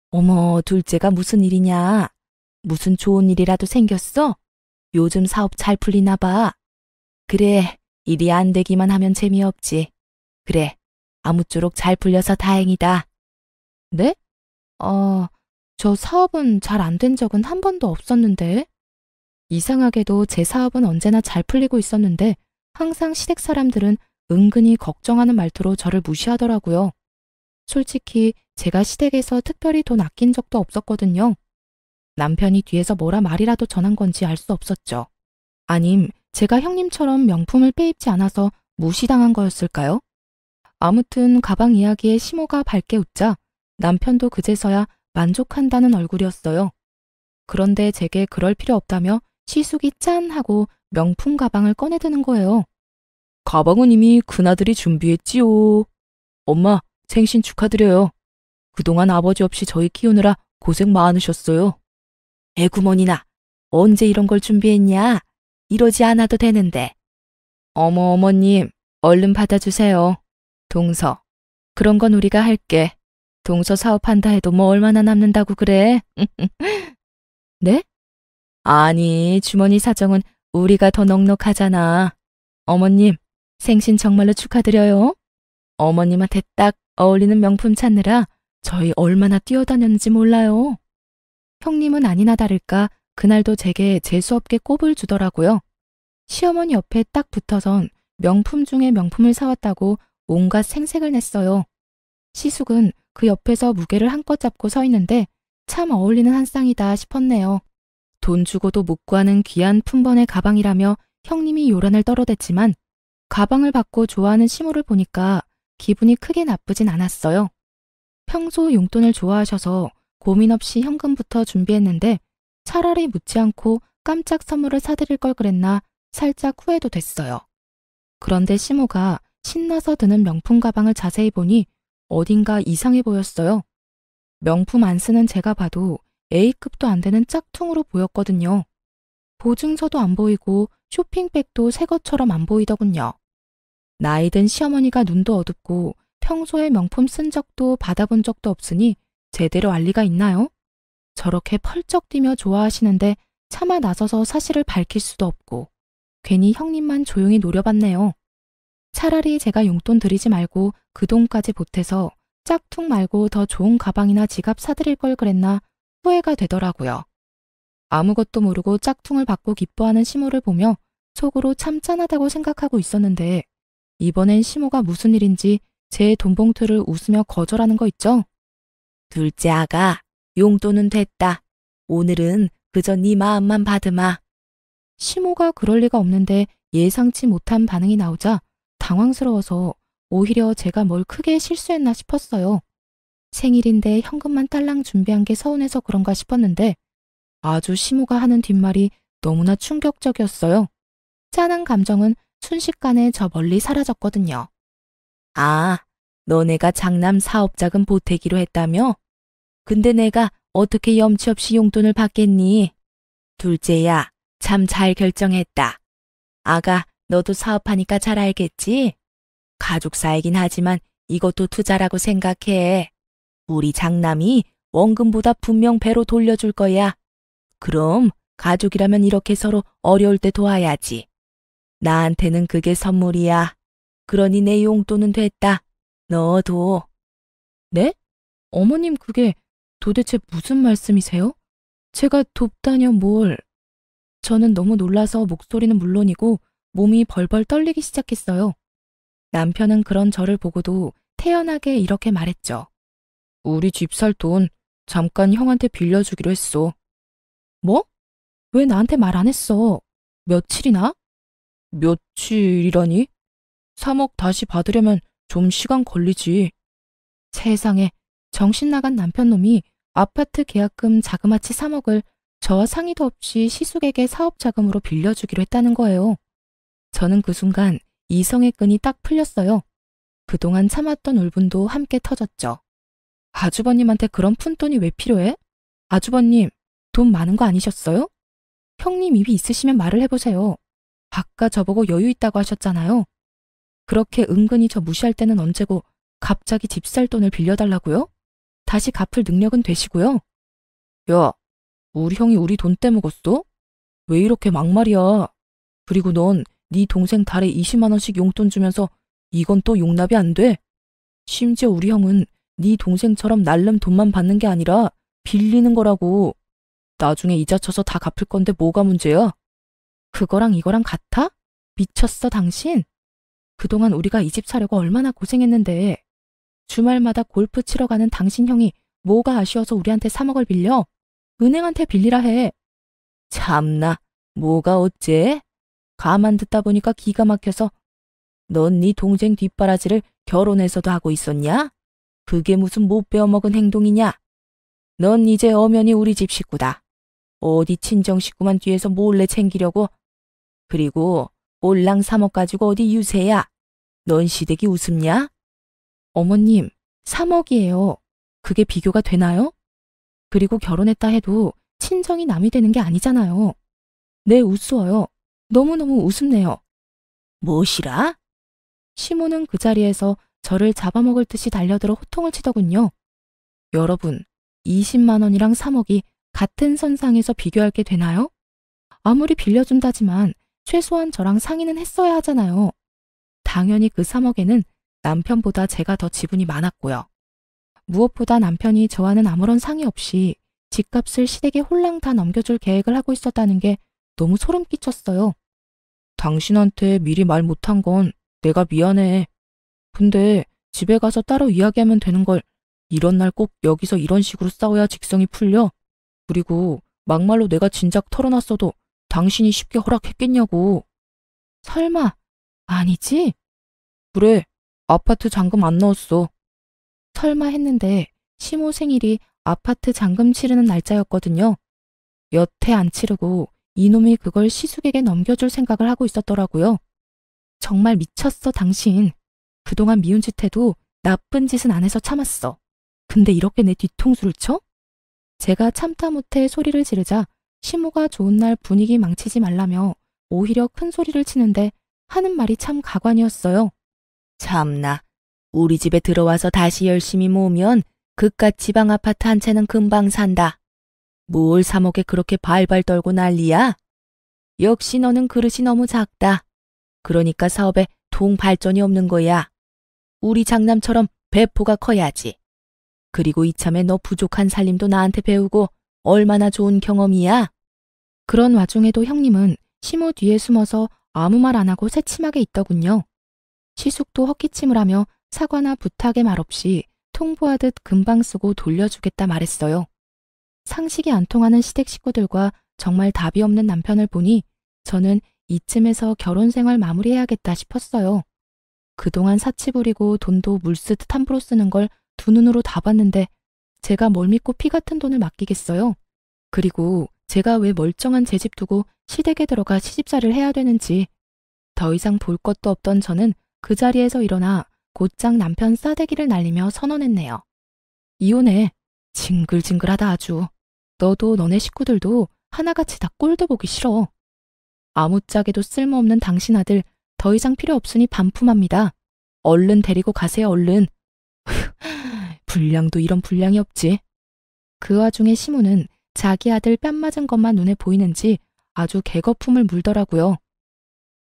어머, 둘째가 무슨 일이냐? 무슨 좋은 일이라도 생겼어? 요즘 사업 잘 풀리나 봐. 그래, 일이 안 되기만 하면 재미없지. 그래, 아무쪼록 잘 풀려서 다행이다. 네? 저 사업은 잘 안 된 적은 한 번도 없었는데. 이상하게도 제 사업은 언제나 잘 풀리고 있었는데 항상 시댁 사람들은 은근히 걱정하는 말투로 저를 무시하더라고요. 솔직히 제가 시댁에서 특별히 돈 아낀 적도 없었거든요. 남편이 뒤에서 뭐라 말이라도 전한 건지 알 수 없었죠. 아님 제가 형님처럼 명품을 빼입지 않아서 무시당한 거였을까요? 아무튼 가방 이야기에 시모가 밝게 웃자 남편도 그제서야 만족한다는 얼굴이었어요. 그런데 제게 그럴 필요 없다며 시숙이 짠 하고 명품 가방을 꺼내드는 거예요. 가방은 이미 큰아들이 준비했지요. 엄마, 생신 축하드려요. 그동안 아버지 없이 저희 키우느라 고생 많으셨어요. 애구머니나 언제 이런 걸 준비했냐? 이러지 않아도 되는데. 어머, 어머님, 얼른 받아주세요. 동서. 그런 건 우리가 할게. 동서 사업한다 해도 뭐 얼마나 남는다고 그래? 네? 아니, 주머니 사정은 우리가 더 넉넉하잖아. 어머님, 생신 정말로 축하드려요. 어머님한테 딱 어울리는 명품 찾느라 저희 얼마나 뛰어다녔는지 몰라요. 형님은 아니나 다를까 그날도 제게 재수없게 꼽을 주더라고요. 시어머니 옆에 딱 붙어선 명품 중에 명품을 사왔다고 온갖 생색을 냈어요. 시숙은 그 옆에서 무게를 한껏 잡고 서 있는데 참 어울리는 한 쌍이다 싶었네요. 돈 주고도 못 구하는 귀한 품번의 가방이라며 형님이 요란을 떨어댔지만 가방을 받고 좋아하는 시모를 보니까 기분이 크게 나쁘진 않았어요. 평소 용돈을 좋아하셔서 고민 없이 현금부터 준비했는데 차라리 묻지 않고 깜짝 선물을 사드릴 걸 그랬나 살짝 후회도 됐어요. 그런데 시모가 신나서 드는 명품 가방을 자세히 보니 어딘가 이상해 보였어요. 명품 안 쓰는 제가 봐도 A급도 안 되는 짝퉁으로 보였거든요. 보증서도 안 보이고 쇼핑백도 새 것처럼 안 보이더군요. 나이든 시어머니가 눈도 어둡고 평소에 명품 쓴 적도 받아본 적도 없으니 제대로 알 리가 있나요? 저렇게 펄쩍 뛰며 좋아하시는데 차마 나서서 사실을 밝힐 수도 없고 괜히 형님만 조용히 노려봤네요. 차라리 제가 용돈 드리지 말고 그 돈까지 보태서 짝퉁 말고 더 좋은 가방이나 지갑 사드릴 걸 그랬나 후회가 되더라고요. 아무것도 모르고 짝퉁을 받고 기뻐하는 시모를 보며 속으로 참 짠하다고 생각하고 있었는데 이번엔 시모가 무슨 일인지 제 돈봉투를 웃으며 거절하는 거 있죠? 둘째 아가, 용돈은 됐다. 오늘은 그저 네 마음만 받으마. 시모가 그럴 리가 없는데 예상치 못한 반응이 나오자 당황스러워서 오히려 제가 뭘 크게 실수했나 싶었어요. 생일인데 현금만 딸랑 준비한 게 서운해서 그런가 싶었는데 아주 시모가 하는 뒷말이 너무나 충격적이었어요. 짠한 감정은 순식간에 저 멀리 사라졌거든요. 아, 너네가 장남 사업자금 보태기로 했다며? 근데 내가 어떻게 염치 없이 용돈을 받겠니? 둘째야, 참 잘 결정했다. 아가, 너도 사업하니까 잘 알겠지? 가족사이긴 하지만 이것도 투자라고 생각해. 우리 장남이 원금보다 분명 배로 돌려줄 거야. 그럼 가족이라면 이렇게 서로 어려울 때 도와야지. 나한테는 그게 선물이야. 그러니 내 용돈은 됐다. 너도. 네? 어머님 그게 도대체 무슨 말씀이세요? 제가 돕다뇨 뭘. 저는 너무 놀라서 목소리는 물론이고 몸이 벌벌 떨리기 시작했어요. 남편은 그런 저를 보고도 태연하게 이렇게 말했죠. 우리 집 살 돈 잠깐 형한테 빌려주기로 했어. 뭐? 왜 나한테 말 안 했어? 며칠이나? 며칠이라니? 3억 다시 받으려면 좀 시간 걸리지. 세상에, 정신 나간 남편놈이 아파트 계약금 자그마치 3억을 저와 상의도 없이 시숙에게 사업 자금으로 빌려주기로 했다는 거예요. 저는 그 순간 이성의 끈이 딱 풀렸어요. 그동안 참았던 울분도 함께 터졌죠. 아주버님한테 그런 푼돈이 왜 필요해? 아주버님, 돈 많은 거 아니셨어요? 형님 입이 있으시면 말을 해보세요. 아까 저보고 여유 있다고 하셨잖아요. 그렇게 은근히 저 무시할 때는 언제고 갑자기 집 살 돈을 빌려달라고요? 다시 갚을 능력은 되시고요. 야, 우리 형이 우리 돈 떼먹었어? 왜 이렇게 막말이야? 그리고 넌 네 동생 달에 20만 원씩 용돈 주면서 이건 또 용납이 안 돼. 심지어 우리 형은 네 동생처럼 날름 돈만 받는 게 아니라 빌리는 거라고. 나중에 이자 쳐서 다 갚을 건데 뭐가 문제야? 그거랑 이거랑 같아? 미쳤어, 당신? 그동안 우리가 이 집 사려고 얼마나 고생했는데 주말마다 골프 치러 가는 당신 형이 뭐가 아쉬워서 우리한테 3억을 빌려? 은행한테 빌리라 해. 참나, 뭐가 어째? 가만 듣다 보니까 기가 막혀서 넌 네 동생 뒷바라지를 결혼해서도 하고 있었냐? 그게 무슨 못 배워먹은 행동이냐? 넌 이제 엄연히 우리 집 식구다. 어디 친정 식구만 뒤에서 몰래 챙기려고? 그리고 올랑 3억 가지고 어디 유세야? 넌 시댁이 우습냐? 어머님, 3억이에요. 그게 비교가 되나요? 그리고 결혼했다 해도 친정이 남이 되는 게 아니잖아요. 네, 우스워요. 너무너무 우습네요. 무엇이라? 시모는 그 자리에서 저를 잡아먹을 듯이 달려들어 호통을 치더군요. 여러분, 20만 원이랑 3억이 같은 선상에서 비교할 게 되나요? 아무리 빌려준다지만 최소한 저랑 상의는 했어야 하잖아요. 당연히 그 3억에는 남편보다 제가 더 지분이 많았고요. 무엇보다 남편이 저와는 아무런 상의 없이 집값을 시댁에 홀랑 다 넘겨줄 계획을 하고 있었다는 게 너무 소름 끼쳤어요. 당신한테 미리 말 못한 건 내가 미안해. 근데 집에 가서 따로 이야기하면 되는 걸 이런 날 꼭 여기서 이런 식으로 싸워야 직성이 풀려? 그리고 막말로 내가 진작 털어놨어도 당신이 쉽게 허락했겠냐고. 설마, 아니지? 그래, 아파트 잔금 안 넣었어. 설마 했는데 시모 생일이 아파트 잔금 치르는 날짜였거든요. 여태 안 치르고 이놈이 그걸 시숙에게 넘겨줄 생각을 하고 있었더라고요. 정말 미쳤어, 당신. 그동안 미운 짓 해도 나쁜 짓은 안 해서 참았어. 근데 이렇게 내 뒤통수를 쳐? 제가 참다 못해 소리를 지르자 시모가 좋은 날 분위기 망치지 말라며 오히려 큰 소리를 치는데 하는 말이 참 가관이었어요. 참나, 우리 집에 들어와서 다시 열심히 모으면 그깟 지방 아파트 한 채는 금방 산다. 뭘 3억에 그렇게 발발 떨고 난리야? 역시 너는 그릇이 너무 작다. 그러니까 사업에 통 발전이 없는 거야. 우리 장남처럼 배포가 커야지. 그리고 이참에 너 부족한 살림도 나한테 배우고 얼마나 좋은 경험이야? 그런 와중에도 형님은 시모 뒤에 숨어서 아무 말 안 하고 새침하게 있더군요. 시숙도 헛기침을 하며 사과나 부탁의 말 없이 통보하듯 금방 쓰고 돌려주겠다 말했어요. 상식이 안 통하는 시댁 식구들과 정말 답이 없는 남편을 보니 저는 이쯤에서 결혼 생활 마무리해야겠다 싶었어요. 그동안 사치 부리고 돈도 물쓰듯 함부로 쓰는 걸 두 눈으로 다 봤는데 제가 뭘 믿고 피 같은 돈을 맡기겠어요. 그리고 제가 왜 멀쩡한 제 집 두고 시댁에 들어가 시집살이를 해야 되는지. 더 이상 볼 것도 없던 저는 그 자리에서 일어나 곧장 남편 싸대기를 날리며 선언했네요. 이혼해. 징글징글하다 아주. 너도 너네 식구들도 하나같이 다 꼴도 보기 싫어. 아무짝에도 쓸모없는 당신 아들 더 이상 필요 없으니 반품합니다. 얼른 데리고 가세요, 얼른. 불량도 이런 불량이 없지. 그 와중에 시모는 자기 아들 뺨 맞은 것만 눈에 보이는지 아주 개거품을 물더라고요.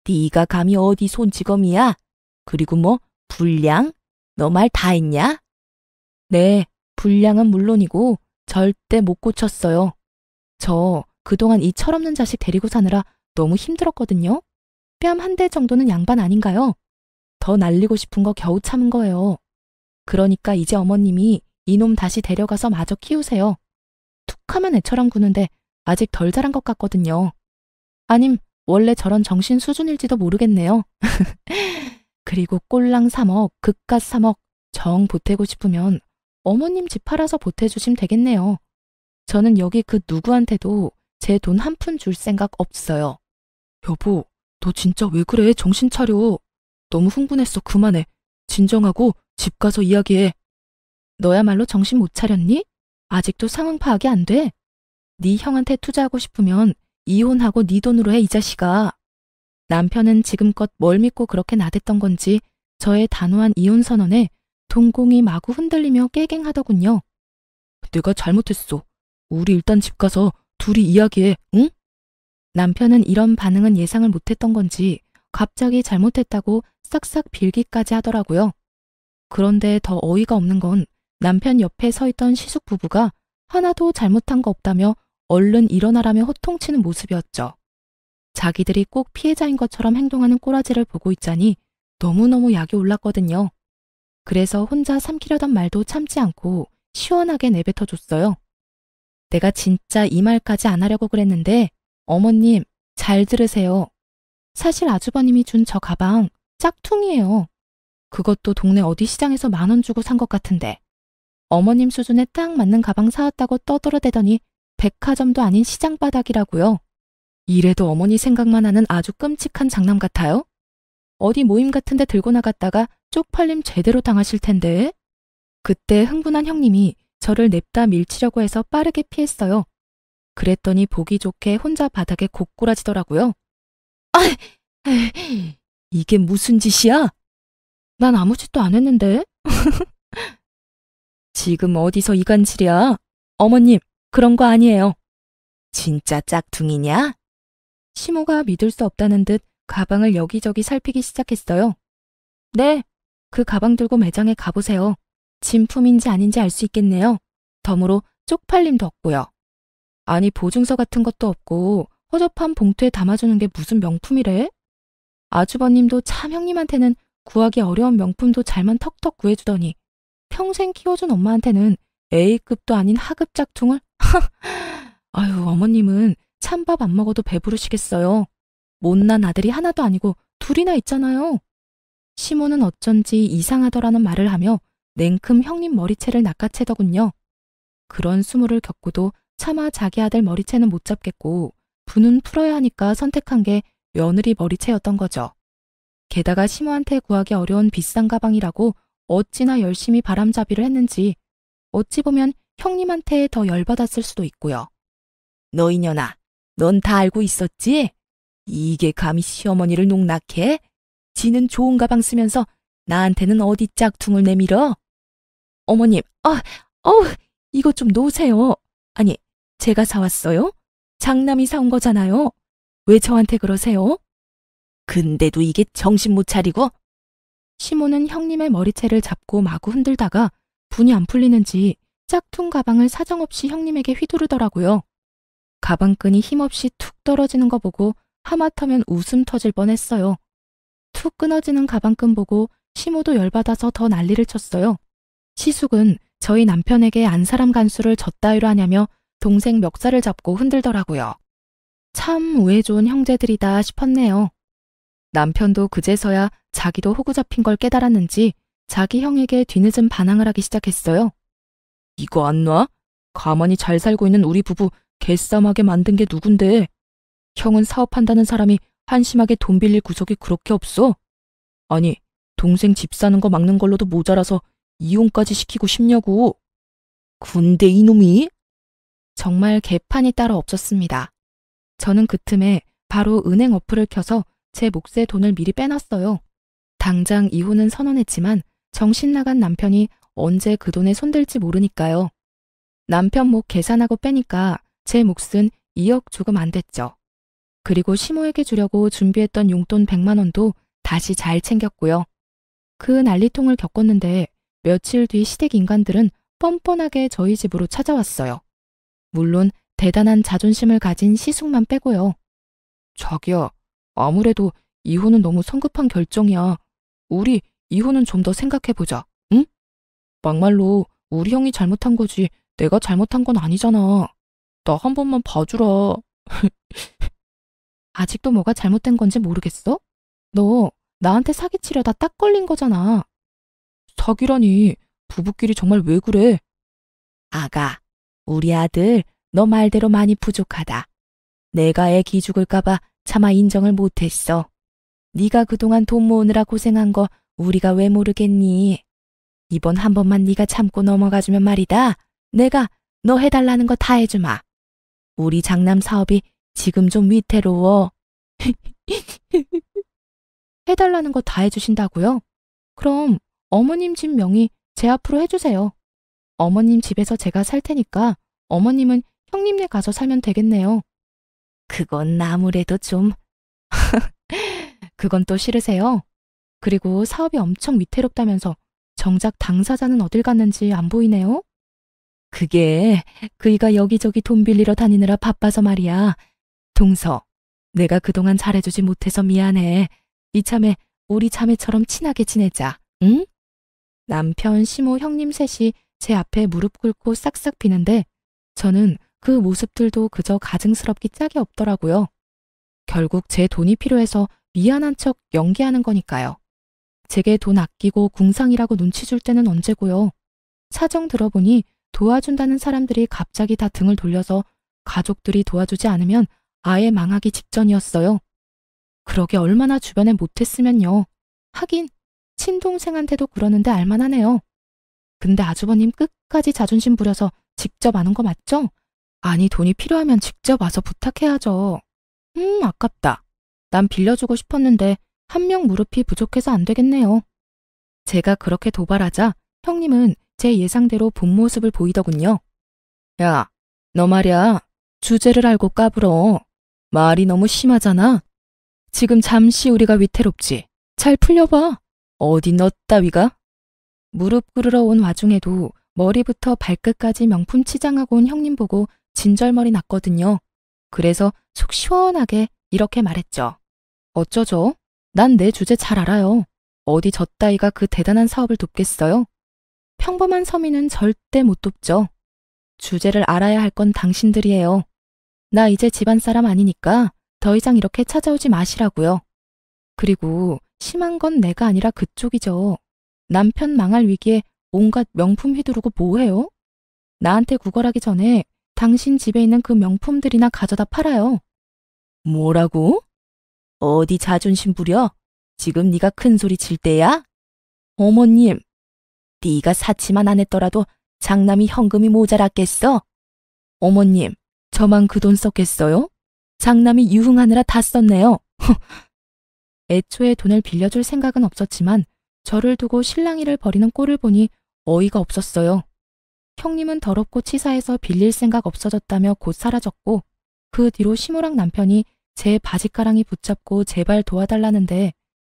네가 감히 어디 손찌검이야? 그리고 뭐 불량? 너 말 다 했냐? 네, 불량은 물론이고 절대 못 고쳤어요. 저 그동안 이 철없는 자식 데리고 사느라 너무 힘들었거든요. 뺨 한 대 정도는 양반 아닌가요? 더 날리고 싶은 거 겨우 참은 거예요. 그러니까 이제 어머님이 이놈 다시 데려가서 마저 키우세요. 툭하면 애처럼 구는데 아직 덜 자란 것 같거든요. 아님 원래 저런 정신 수준일지도 모르겠네요. 그리고 꼴랑 3억, 그깟 3억 정 보태고 싶으면 어머님 집 팔아서 보태주시면 되겠네요. 저는 여기 그 누구한테도 제 돈 한 푼 줄 생각 없어요. 여보, 너 진짜 왜 그래? 정신 차려. 너무 흥분했어. 그만해. 진정하고 집 가서 이야기해. 너야말로 정신 못 차렸니? 아직도 상황 파악이 안 돼? 네 형한테 투자하고 싶으면 이혼하고 네 돈으로 해, 이 자식아. 남편은 지금껏 뭘 믿고 그렇게 나댔던 건지 저의 단호한 이혼 선언에 동공이 마구 흔들리며 깨갱하더군요. 내가 잘못했어. 우리 일단 집 가서 둘이 이야기해, 응? 남편은 이런 반응은 예상을 못했던 건지 갑자기 잘못했다고 싹싹 빌기까지 하더라고요. 그런데 더 어이가 없는 건 남편 옆에 서 있던 시숙 부부가 하나도 잘못한 거 없다며 얼른 일어나라며 호통치는 모습이었죠. 자기들이 꼭 피해자인 것처럼 행동하는 꼬라지를 보고 있자니 너무너무 약이 올랐거든요. 그래서 혼자 삼키려던 말도 참지 않고 시원하게 내뱉어줬어요. 내가 진짜 이 말까지 안 하려고 그랬는데 어머님 잘 들으세요. 사실 아주버님이 준 저 가방 짝퉁이에요. 그것도 동네 어디 시장에서 10,000원 주고 산 것 같은데 어머님 수준에 딱 맞는 가방 사왔다고 떠들어대더니 백화점도 아닌 시장 바닥이라고요. 이래도 어머니 생각만 하는 아주 끔찍한 장남 같아요? 어디 모임 같은 데 들고 나갔다가 쪽팔림 제대로 당하실 텐데. 그때 흥분한 형님이 저를 냅다 밀치려고 해서 빠르게 피했어요. 그랬더니 보기 좋게 혼자 바닥에 고꾸라지더라고요. 아, 이게 무슨 짓이야? 난 아무 짓도 안 했는데. 지금 어디서 이간질이야? 어머님, 그런 거 아니에요. 진짜 짝퉁이냐? 시모가 믿을 수 없다는 듯 가방을 여기저기 살피기 시작했어요. 네, 그 가방 들고 매장에 가보세요. 진품인지 아닌지 알 수 있겠네요. 덤으로 쪽팔림도 없고요. 아니 보증서 같은 것도 없고 허접한 봉투에 담아주는 게 무슨 명품이래? 아주버님도 참 형님한테는 구하기 어려운 명품도 잘만 턱턱 구해주더니 평생 키워준 엄마한테는 A급도 아닌 하급 짝퉁을? 아유, 어머님은 찬밥 안 먹어도 배부르시겠어요. 못난 아들이 하나도 아니고 둘이나 있잖아요. 시모는 어쩐지 이상하더라는 말을 하며 냉큼 형님 머리채를 낚아채더군요. 그런 수모를 겪고도 차마 자기 아들 머리채는 못 잡겠고 분은 풀어야 하니까 선택한 게 며느리 머리채였던 거죠. 게다가 시모한테 구하기 어려운 비싼 가방이라고 어찌나 열심히 바람잡이를 했는지 어찌 보면 형님한테 더 열받았을 수도 있고요. 너 이년아, 넌 다 알고 있었지? 이게 감히 시어머니를 농락해? 지는 좋은 가방 쓰면서 나한테는 어디 짝퉁을 내밀어? 어머님, 이거 좀 놓으세요. 아니, 제가 사왔어요? 장남이 사온 거잖아요. 왜 저한테 그러세요? 근데도 이게 정신 못 차리고? 시모는 형님의 머리채를 잡고 마구 흔들다가 분이 안 풀리는지 짝퉁 가방을 사정없이 형님에게 휘두르더라고요. 가방끈이 힘없이 툭 떨어지는 거 보고 하마터면 웃음 터질 뻔했어요. 툭 끊어지는 가방끈 보고 시모도 열받아서 더 난리를 쳤어요. 시숙은 저희 남편에게 안 사람 간수를 젖따위로 하냐며 동생 멱살을 잡고 흔들더라고요. 참 우애 좋은 형제들이다 싶었네요. 남편도 그제서야 자기도 호구 잡힌 걸 깨달았는지 자기 형에게 뒤늦은 반항을 하기 시작했어요. 이거 안 놔? 가만히 잘 살고 있는 우리 부부 개싸움하게 만든 게 누군데? 형은 사업한다는 사람이 한심하게 돈 빌릴 구석이 그렇게 없어? 아니, 동생 집 사는 거 막는 걸로도 모자라서 이혼까지 시키고 싶냐고. 군대 이놈이? 정말 개판이 따로 없었습니다. 저는 그 틈에 바로 은행 어플을 켜서 제 몫의 돈을 미리 빼놨어요. 당장 이혼은 선언했지만 정신 나간 남편이 언제 그 돈에 손댈지 모르니까요. 남편 몫 계산하고 빼니까 제 몫은 2억 조금 안 됐죠. 그리고 시모에게 주려고 준비했던 용돈 100만 원도 다시 잘 챙겼고요. 그 난리통을 겪었는데 며칠 뒤 시댁 인간들은 뻔뻔하게 저희 집으로 찾아왔어요. 물론 대단한 자존심을 가진 시숙만 빼고요. 자기야, 아무래도 이혼은 너무 성급한 결정이야. 우리 이혼은 좀 더 생각해보자, 응? 막말로 우리 형이 잘못한 거지 내가 잘못한 건 아니잖아. 나 한 번만 봐주라. 아직도 뭐가 잘못된 건지 모르겠어? 너 나한테 사기치려다 딱 걸린 거잖아. 사기라니, 부부끼리 정말 왜 그래? 아가, 우리 아들 너 말대로 많이 부족하다. 내가 애 기죽을까봐 차마 인정을 못했어. 네가 그동안 돈 모으느라 고생한 거 우리가 왜 모르겠니? 이번 한 번만 네가 참고 넘어가주면 말이다. 내가 너 해달라는 거 다 해주마. 우리 장남 사업이 지금 좀 위태로워. 해달라는 거 다 해주신다고요? 그럼 어머님 집 명의 제 앞으로 해주세요. 어머님 집에서 제가 살 테니까 어머님은 형님네 가서 살면 되겠네요. 그건 아무래도 좀... 그건 또 싫으세요? 그리고 사업이 엄청 위태롭다면서 정작 당사자는 어딜 갔는지 안 보이네요? 그게 그이가 여기저기 돈 빌리러 다니느라 바빠서 말이야. 동서, 내가 그동안 잘해주지 못해서 미안해. 이참에 우리 자매처럼 친하게 지내자, 응? 남편, 시모, 형님 셋이 제 앞에 무릎 꿇고 싹싹 비는데 저는 그 모습들도 그저 가증스럽기 짝이 없더라고요. 결국 제 돈이 필요해서 미안한 척 연기하는 거니까요. 제게 돈 아끼고 궁상이라고 눈치 줄 때는 언제고요. 사정 들어보니 도와준다는 사람들이 갑자기 다 등을 돌려서 가족들이 도와주지 않으면 아예 망하기 직전이었어요. 그러게 얼마나 주변에 못했으면요. 하긴 친동생한테도 그러는데 알만하네요. 근데 아주버님 끝까지 자존심 부려서 직접 아는 거 맞죠? 아니 돈이 필요하면 직접 와서 부탁해야죠. 아깝다. 난 빌려주고 싶었는데 한 명 무릎이 부족해서 안 되겠네요. 제가 그렇게 도발하자 형님은 제 예상대로 본 모습을 보이더군요. 야, 너 말이야. 주제를 알고 까불어. 말이 너무 심하잖아. 지금 잠시 우리가 위태롭지. 잘 풀려봐. 어디 너 따위가? 무릎 꿇으러 온 와중에도 머리부터 발끝까지 명품 치장하고 온 형님 보고 진절머리 났거든요. 그래서 속 시원하게 이렇게 말했죠. 어쩌죠? 난 내 주제 잘 알아요. 어디 저 따위가 그 대단한 사업을 돕겠어요? 평범한 서민은 절대 못 돕죠. 주제를 알아야 할 건 당신들이에요. 나 이제 집안 사람 아니니까 더 이상 이렇게 찾아오지 마시라고요. 그리고 심한 건 내가 아니라 그쪽이죠. 남편 망할 위기에 온갖 명품 휘두르고 뭐해요? 나한테 구걸하기 전에 당신 집에 있는 그 명품들이나 가져다 팔아요. 뭐라고? 어디 자존심 부려? 지금 네가 큰 소리 칠 때야? 어머님, 네가 사치만 안 했더라도 장남이 현금이 모자랐겠어? 어머님, 저만 그 돈 썼겠어요? 장남이 유흥하느라 다 썼네요. 애초에 돈을 빌려줄 생각은 없었지만 저를 두고 실랑이를 벌이는 꼴을 보니 어이가 없었어요. 형님은 더럽고 치사해서 빌릴 생각 없어졌다며 곧 사라졌고 그 뒤로 시무랑 남편이 제 바지가랑이 붙잡고 제발 도와달라는데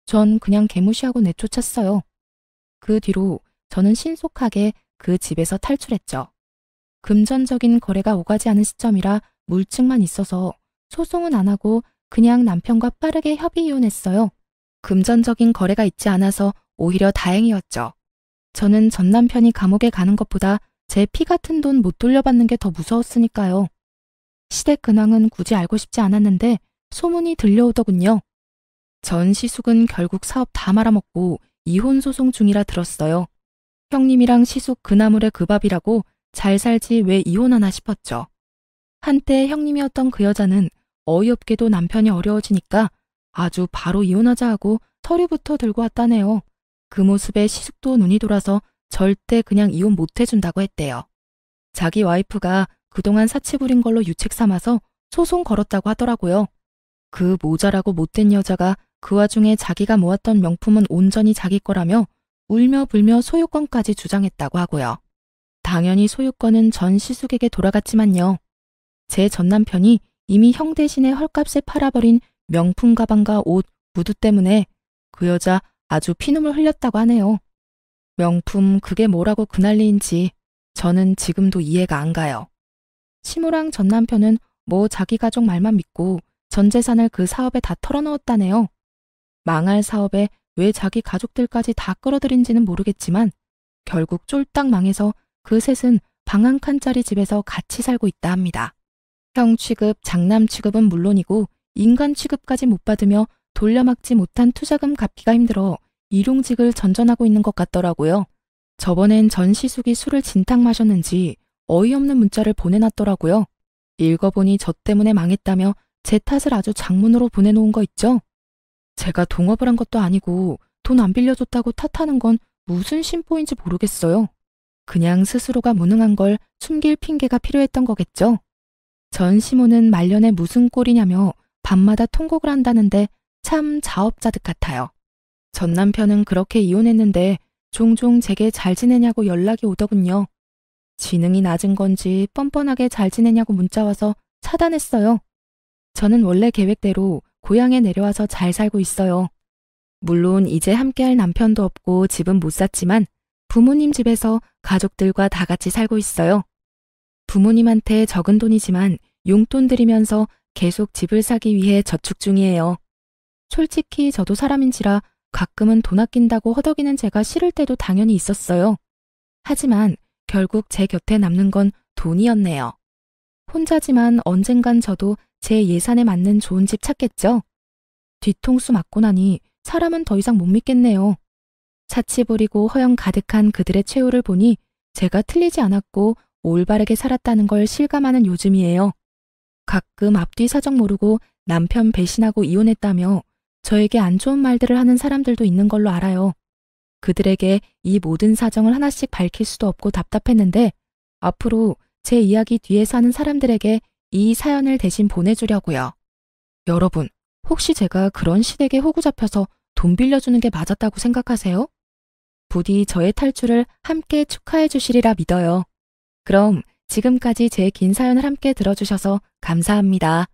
전 그냥 개무시하고 내쫓았어요. 그 뒤로 저는 신속하게 그 집에서 탈출했죠. 금전적인 거래가 오가지 않은 시점이라 물증만 있어서 소송은 안 하고 그냥 남편과 빠르게 협의 이혼했어요. 금전적인 거래가 있지 않아서 오히려 다행이었죠. 저는 전 남편이 감옥에 가는 것보다 제 피 같은 돈 못 돌려받는 게 더 무서웠으니까요. 시댁 근황은 굳이 알고 싶지 않았는데 소문이 들려오더군요. 전 시숙은 결국 사업 다 말아먹고 이혼 소송 중이라 들었어요. 형님이랑 시숙 그 나물에 그 밥이라고 잘 살지 왜 이혼하나 싶었죠. 한때 형님이었던 그 여자는 어이없게도 남편이 어려워지니까 아주 바로 이혼하자 하고 서류부터 들고 왔다네요. 그 모습에 시숙도 눈이 돌아서 절대 그냥 이혼 못 해준다고 했대요. 자기 와이프가 그동안 사치 부린 걸로 유책 삼아서 소송 걸었다고 하더라고요. 그 모자라고 못된 여자가 그 와중에 자기가 모았던 명품은 온전히 자기 거라며 울며 불며 소유권까지 주장했다고 하고요. 당연히 소유권은 전 시숙에게 돌아갔지만요. 제 전남편이 이미 형 대신에 헐값에 팔아버린 명품 가방과 옷, 구두 때문에 그 여자 아주 피눈물 흘렸다고 하네요. 명품 그게 뭐라고 그 난리인지 저는 지금도 이해가 안 가요. 시모랑 전 남편은 뭐 자기 가족 말만 믿고 전 재산을 그 사업에 다 털어넣었다네요. 망할 사업에 왜 자기 가족들까지 다 끌어들인지는 모르겠지만 결국 쫄딱 망해서 그 셋은 방 한 칸짜리 집에서 같이 살고 있다 합니다. 형 취급, 장남 취급은 물론이고 인간 취급까지 못 받으며 돌려막지 못한 투자금 갚기가 힘들어 일용직을 전전하고 있는 것 같더라고요. 저번엔 전 시숙이 술을 진탕 마셨는지 어이없는 문자를 보내놨더라고요. 읽어보니 저 때문에 망했다며 제 탓을 아주 장문으로 보내놓은 거 있죠? 제가 동업을 한 것도 아니고 돈 안 빌려줬다고 탓하는 건 무슨 심보인지 모르겠어요. 그냥 스스로가 무능한 걸 숨길 핑계가 필요했던 거겠죠? 전 시모는 말년에 무슨 꼴이냐며 밤마다 통곡을 한다는데 참 자업자득 같아요. 전 남편은 그렇게 이혼했는데 종종 제게 잘 지내냐고 연락이 오더군요. 지능이 낮은 건지 뻔뻔하게 잘 지내냐고 문자 와서 차단했어요. 저는 원래 계획대로 고향에 내려와서 잘 살고 있어요. 물론 이제 함께할 남편도 없고 집은 못 샀지만 부모님 집에서 가족들과 다 같이 살고 있어요. 부모님한테 적은 돈이지만 용돈 드리면서 계속 집을 사기 위해 저축 중이에요. 솔직히 저도 사람인지라 가끔은 돈 아낀다고 허덕이는 제가 싫을 때도 당연히 있었어요. 하지만 결국 제 곁에 남는 건 돈이었네요. 혼자지만 언젠간 저도 제 예산에 맞는 좋은 집 찾겠죠? 뒤통수 맞고 나니 사람은 더 이상 못 믿겠네요. 사치 부리고 허영 가득한 그들의 최후를 보니 제가 틀리지 않았고 올바르게 살았다는 걸 실감하는 요즘이에요. 가끔 앞뒤 사정 모르고 남편 배신하고 이혼했다며 저에게 안 좋은 말들을 하는 사람들도 있는 걸로 알아요. 그들에게 이 모든 사정을 하나씩 밝힐 수도 없고 답답했는데 앞으로 제 이야기 뒤에서 하는 사람들에게 이 사연을 대신 보내주려고요. 여러분, 혹시 제가 그런 시댁에 호구 잡혀서 돈 빌려주는 게 맞았다고 생각하세요? 부디 저의 탈출을 함께 축하해 주시리라 믿어요. 그럼 지금까지 제 긴 사연을 함께 들어주셔서 감사합니다.